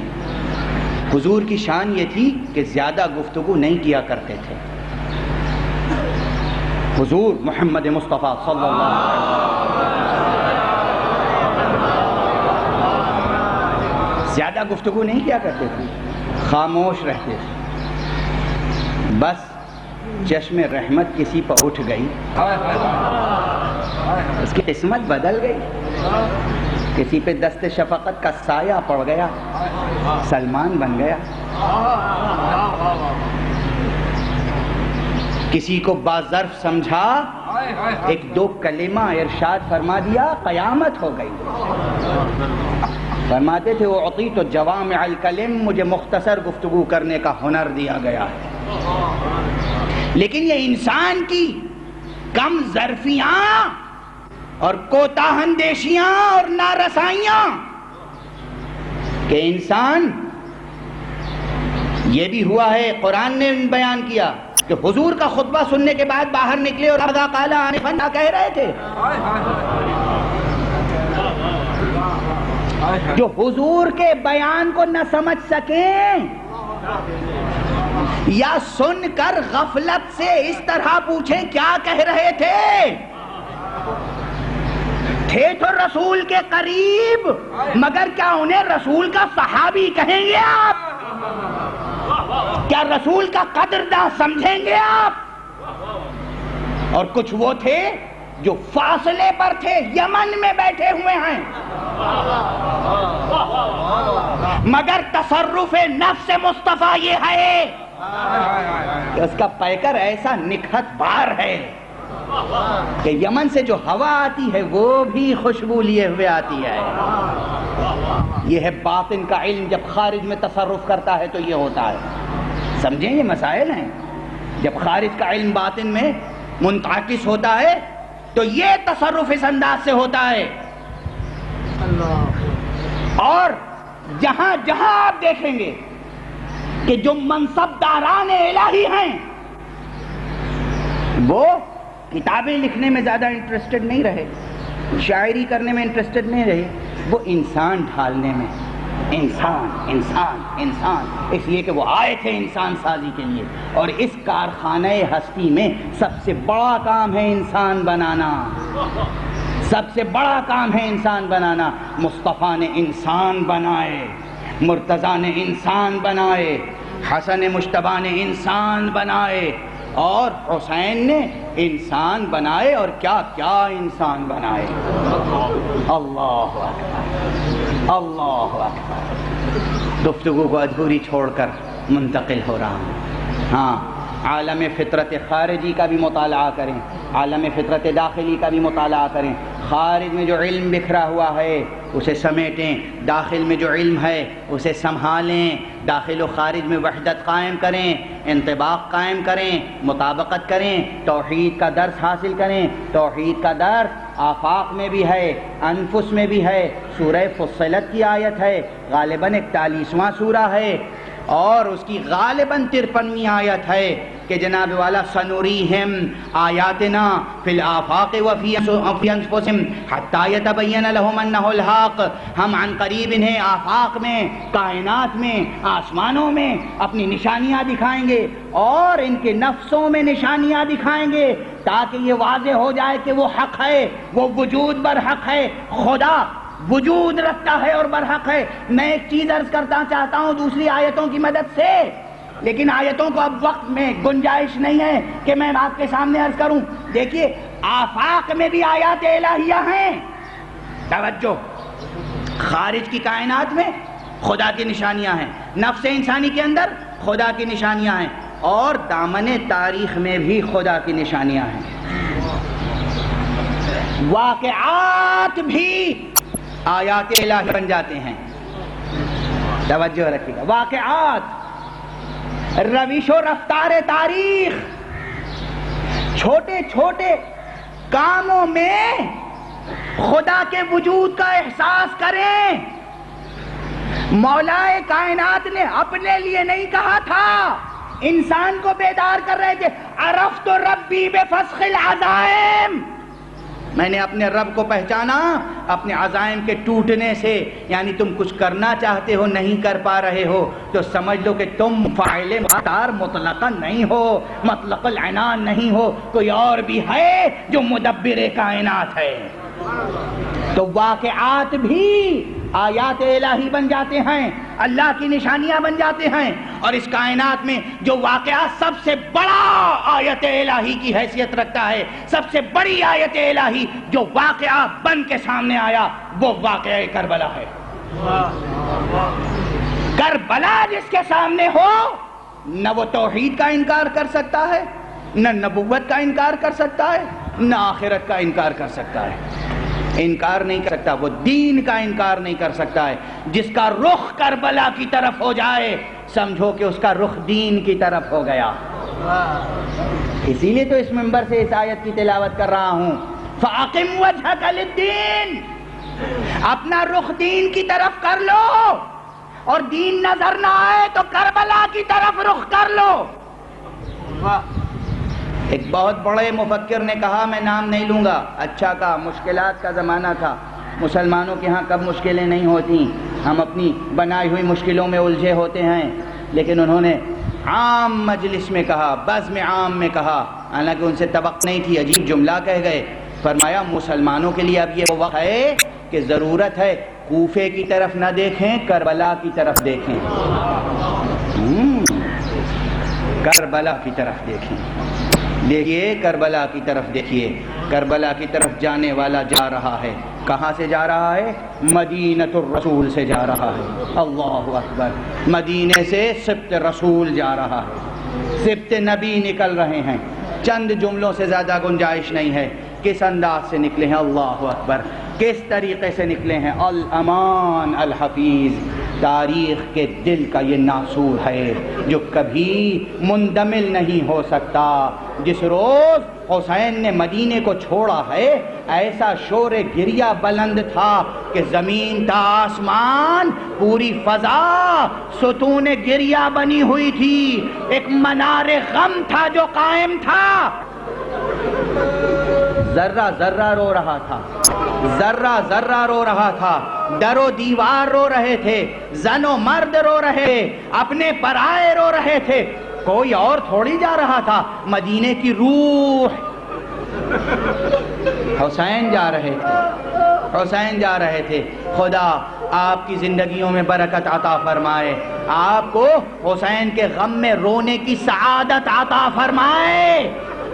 حضور کی شان یہ تھی کہ زیادہ گفتگو نہیں کیا کرتے تھے. حضور محمد مصطفیٰ صلی اللہ علیہ وسلم زیادہ گفتگو نہیں کیا کرتے تھے، خاموش رہتے تھے. بس چشم رحمت کسی پر اٹھ گئی، اس کی قسمت بدل گئی. کسی پہ دست شفقت کا سایہ پڑ گیا، سلمان بن گیا. کسی کو باظرف سمجھا، ایک دو کلمہ ارشاد فرما دیا، قیامت ہو گئی. فرماتے تھے اعطیت جوامع الکلم، مجھے مختصر گفتگو کرنے کا ہنر دیا گیا ہے. لیکن یہ انسان کی کم ظرفیاں اور کوتاہ اندیشیاں اور نارسائیاں کہ انسان، یہ بھی ہوا ہے، قرآن نے بیان کیا کہ حضور کا خطبہ سننے کے بعد باہر نکلے اور اذا قال آنفا کہہ رہے تھے. جو حضور کے بیان کو نہ سمجھ سکیں یا سن کر غفلت سے اس طرح پوچھیں کیا کہہ رہے تھے تو رسول کے قریب، مگر کیا انہیں رسول کا صحابی کہیں گے آپ؟ کیا رسول کا قدرداں سمجھیں گے آپ؟ اور کچھ وہ تھے جو فاصلے پر تھے، یمن میں بیٹھے ہوئے ہیں، مگر تصرف نفس مصطفیٰ یہ ہے کہ اس کا پیکر ایسا نکھت بار ہے کہ یمن سے جو ہوا آتی ہے وہ بھی خوشبو لیے ہوئے آتی ہے. یہ ہے باطن کا علم، جب خارج میں تصرف کرتا ہے تو یہ ہوتا ہے. سمجھیں یہ مسائل ہیں. جب خارج کا علم باطن میں منعکس ہوتا ہے تو یہ تصرف اس انداز سے ہوتا ہے. اور جہاں جہاں آپ دیکھیں گے کہ جو منصب داران الہی ہیں وہ کتابیں لکھنے میں زیادہ انٹرسٹڈ نہیں رہے، شاعری کرنے میں انٹرسٹڈ نہیں رہے، وہ انسان ڈھالنے میں. انسان انسان انسان، اس لیے کہ وہ آئے تھے انسان سازی کے لیے. اور اس کارخانہ ہستی میں سب سے بڑا کام ہے انسان بنانا، سب سے بڑا کام ہے انسان بنانا. مصطفیٰ نے انسان بنائے، مرتضیٰ نے انسان بنائے، حسن مجتبیٰ نے انسان بنائے، اور حسین نے انسان بنائے، اور کیا کیا انسان بنائے. اللہ اکبر، اللہ اکبر. گفتگو کو ادھوری چھوڑ کر منتقل ہو رہا ہوں. ہاں، عالم فطرت خارجی کا بھی مطالعہ کریں، عالم فطرت داخلی کا بھی مطالعہ کریں. خارج میں جو علم بکھرا ہوا ہے اسے سمیٹیں، داخل میں جو علم ہے اسے سنبھالیں. داخل و خارج میں وحدت قائم کریں، انطباق قائم کریں، مطابقت کریں، توحید کا درس حاصل کریں. توحید کا درس آفاق میں بھی ہے، انفس میں بھی ہے. سورہ فصلت کی آیت ہے، غالباً 41واں سورہ ہے، اور اس کی غالباً 53ویں آیت ہے کہ جناب والا سنوریہم آیاتنا فی الآفاق وفی انفسہم حتی یتبین لہم انہ الحق. ہم عن قریب انہیں آفاق میں، کائنات میں، آسمانوں میں اپنی نشانیاں دکھائیں گے، اور ان کے نفسوں میں نشانیاں دکھائیں گے، تاکہ یہ واضح ہو جائے کہ وہ حق ہے، وہ وجود برحق ہے. خدا وجود رکھتا ہے اور برحق ہے. میں ایک چیز عرض کرنا چاہتا ہوں دوسری آیتوں کی مدد سے، لیکن آیتوں کو اب وقت میں گنجائش نہیں ہے کہ میں آپ کے سامنے عرض کروں. دیکھیے آفاق میں بھی آیات الہیہ ہیں. توجہ، خارج کی کائنات میں خدا کی نشانیاں ہیں، نفس انسانی کے اندر خدا کی نشانیاں ہیں، اور دامن تاریخ میں بھی خدا کی نشانیاں ہیں. واقعات بھی آیات الہی بن جاتے ہیں. توجہ رکھیے گا، واقعات، روش و رفتار تاریخ، چھوٹے چھوٹے کاموں میں خدا کے وجود کا احساس کریں. مولا کائنات نے اپنے لیے نہیں کہا تھا، انسان کو بیدار کر رہے تھے. عرفت ربی بفسخ العزائم، میں نے اپنے رب کو پہچانا اپنے عزائم کے ٹوٹنے سے. یعنی تم کچھ کرنا چاہتے ہو نہیں کر پا رہے ہو تو سمجھ لو کہ تم فاعل مختار مطلقاً نہیں ہو، مطلق العنان نہیں ہو، کوئی اور بھی ہے جو مدبر کائنات ہے. تو واقعات بھی آیات الہی بن جاتے ہیں، اللہ کی نشانیاں بن جاتے ہیں. اور اس کائنات میں جو واقعہ سب سے بڑا آیت الہی کی حیثیت رکھتا ہے، سب سے بڑی آیت الہی جو واقعہ بن کے سامنے آیا، وہ واقعہ کربلا ہے. کربلا جس کے سامنے ہو، نہ وہ توحید کا انکار کر سکتا ہے، نہ نبوت کا انکار کر سکتا ہے، نہ آخرت کا انکار کر سکتا ہے. انکار نہیں کر سکتا، وہ دین کا انکار نہیں کر سکتا ہے. جس کا رخ کربلا کی طرف ہو جائے سمجھو کہ اس کا رخ دین کی طرف ہو گیا. اسی لیے تو اس منبر سے اس آیت کی تلاوت کر رہا ہوں، فَأَقِمْ وَجْهَكَ لِلدِّينِ، اپنا رخ دین کی طرف کر لو، اور دین نظر نہ آئے تو کربلا کی طرف رخ کر لو. ایک بہت بڑے مفکر نے کہا، میں نام نہیں لوں گا، اچھا کہا، مشکلات کا زمانہ تھا، مسلمانوں کے ہاں کب مشکلیں نہیں ہوتی، ہم اپنی بنائی ہوئی مشکلوں میں الجھے ہوتے ہیں. لیکن انہوں نے عام مجلس میں کہا، بزم عام میں کہا، حالانکہ ان سے توقع نہیں تھی، عجیب جملہ کہہ گئے. فرمایا مسلمانوں کے لیے اب یہ وقت ہے کہ ضرورت ہے کوفے کی طرف نہ دیکھیں، کربلا کی طرف دیکھیں. کربلا کی طرف دیکھیں. دیکھیے کربلا کی طرف دیکھیے، کربلا کی طرف جانے والا جا رہا ہے. کہاں سے جا رہا ہے؟ مدینۃ الرسول سے جا رہا ہے. اللہ اکبر. مدینے سے سبط رسول جا رہا ہے، سبط نبی نکل رہے ہیں. چند جملوں سے زیادہ گنجائش نہیں ہے. کس انداز سے نکلے ہیں؟ اللہ اکبر. کس طریقے سے نکلے ہیں؟ الامان الحفیظ. تاریخ کے دل کا یہ ناسور ہے جو کبھی مندمل نہیں ہو سکتا. جس روز حسین نے مدینے کو چھوڑا ہے، ایسا شور گریہ بلند تھا کہ زمین تا آسمان، پوری فضا ستون گریہ بنی ہوئی تھی. ایک منار غم تھا جو قائم تھا. ذرہ ذرہ رو رہا تھا، ذرہ ذرہ رو رہا تھا. در و دیوار رو رہے تھے، زن و مرد رو رہے، اپنے پرائے رو رہے تھے. کوئی اور تھوڑی جا رہا تھا. مدینے کی روح حسین جا رہے تھے، حسین جا رہے تھے. خدا آپ کی زندگیوں میں برکت عطا فرمائے، آپ کو حسین کے غم میں رونے کی سعادت عطا فرمائے.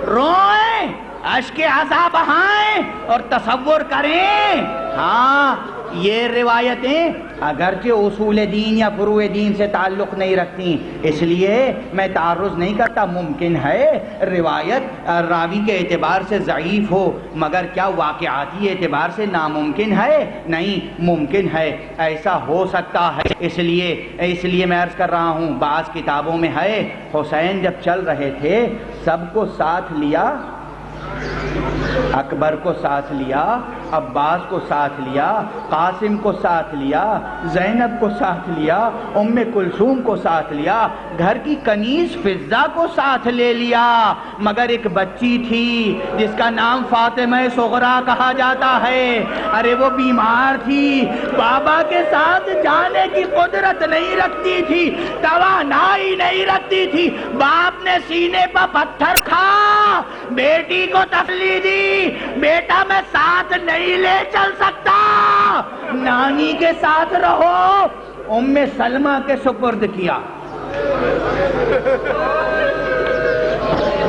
روئیں، اشک عزا بہائیں اور تصور کریں. ہاں یہ روایتیں اگرچہ اصول دین یا فروع دین سے تعلق نہیں رکھتی، اس لیے میں تعرض نہیں کرتا. ممکن ہے روایت راوی کے اعتبار سے ضعیف ہو، مگر کیا واقعاتی اعتبار سے ناممکن ہے؟ نہیں، ممکن ہے، ایسا ہو سکتا ہے. اس لیے میں عرض کر رہا ہوں، بعض کتابوں میں ہے حسین جب چل رہے تھے سب کو ساتھ لیا، اکبر کو ساتھ لیا، عباس کو ساتھ لیا، قاسم کو ساتھ لیا، زینب کو ساتھ لیا، ام کلثوم کو ساتھ لیا، گھر کی کنیز فضہ کو ساتھ لے لیا. مگر ایک بچی تھی جس کا نام فاطمہ صغریٰ کہا جاتا ہے. ارے وہ بیمار تھی، بابا کے ساتھ جانے کی قدرت نہیں رکھتی تھی، توانائی نہیں رکھتی تھی. باپ نے سینے پر پتھر کھا، بیٹی کو تسلی دی، بیٹا میں ساتھ نہیں لے چل سکتا، نانی کے ساتھ رہو. ام سلمہ کے سپرد کیا.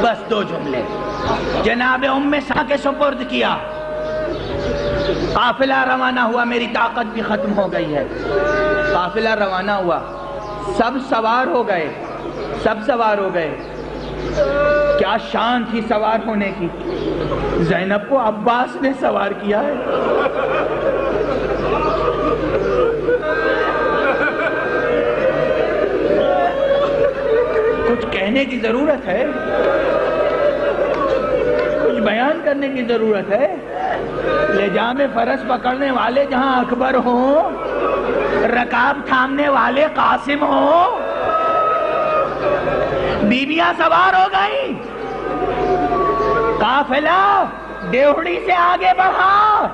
بس 2 جملے. جناب ام سا کے سپرد کیا، قافلہ روانہ ہوا، میری طاقت بھی ختم ہو گئی ہے، قافلہ روانہ ہوا، سب سوار ہو گئے، سب سوار ہو گئے، کیا شان تھی سوار ہونے کی، زینب کو عباس نے سوار کیا ہے۔ کچھ کہنے کی ضرورت ہے، کچھ بیان کرنے کی ضرورت ہے۔ لجام فرس پکڑنے والے جہاں اکبر ہوں، رکاب تھامنے والے قاسم ہوں، بیویاں سوار ہو گئی، قافلہ دیوڑی سے آگے بڑھا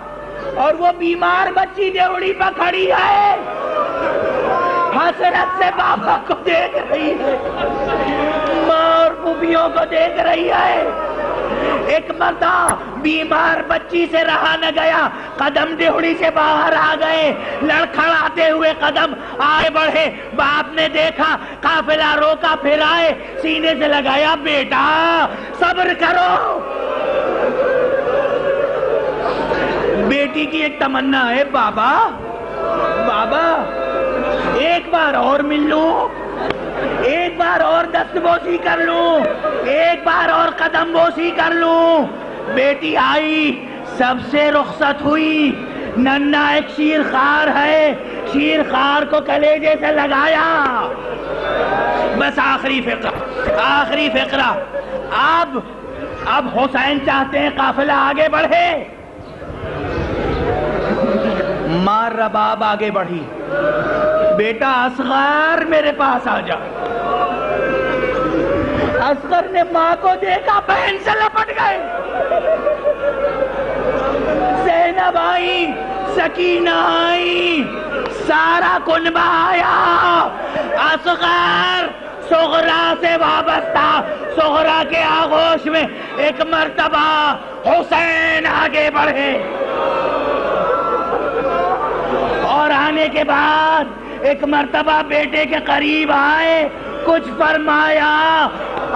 اور وہ بیمار بچی دیوڑی پر کھڑی ہے، حسرت سے بابا کو دیکھ رہی ہے، ماں اور پھوپھیوں کو دیکھ رہی ہے۔ ایک مردہ بیمار بچی سے رہا نہ گیا، قدم دیوڑی سے باہر آ گئے، لڑکھڑاتے ہوئے قدم آگے بڑھے، باپ نے دیکھا، قافلہ روکا، پھر آئے، سینے سے لگایا، بیٹا صبر کرو۔ بیٹی کی ایک تمنا ہے، بابا بابا ایک بار اور مل لوں، ایک بار اور دست بوسی کر لوں، ایک بار اور قدم بوسی کر لوں۔ بیٹی آئی، سب سے رخصت ہوئی، ننھا ایک شیر خوار ہے، شیر خوار کو کلیجے سے لگایا۔ بس آخری فقرہ، اب حسین چاہتے ہیں قافلہ آگے بڑھے۔ ماں رباب آگے بڑھی، بیٹا اصغر میرے پاس آ جا۔ اصغر نے ماں کو دیکھا، بہن سے لپٹ گئے۔ زینب آئی، سکینہ آئی، سارا کنبہ آیا۔ اصغر صغرا سے وابستہ، صغرا کے آغوش میں ایک مرتبہ حسین آگے بڑھے، اور آنے کے بعد ایک مرتبہ بیٹے کے قریب آئے، کچھ فرمایا۔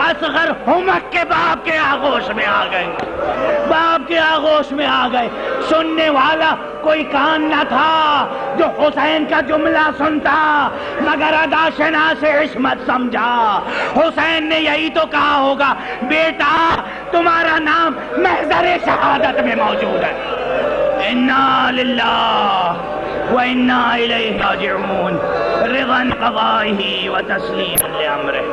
اصغر ہمک کے باپ کے آغوش میں آ گئے، باپ کے آغوش میں آ گئے۔ سننے والا کوئی کان نہ تھا جو حسین کا جملہ سنتا، مگر ادا شناس عصمت سمجھا۔ حسین نے یہی تو کہا ہوگا، بیٹا تمہارا نام محضر شہادت میں موجود ہے۔ انا للہ وَإِنَّا إِلَيْهِ رَاجِعُونَ، رِضًا قَضَائِهِ وَتَسْلِيمًا لِأَمْرِهِ۔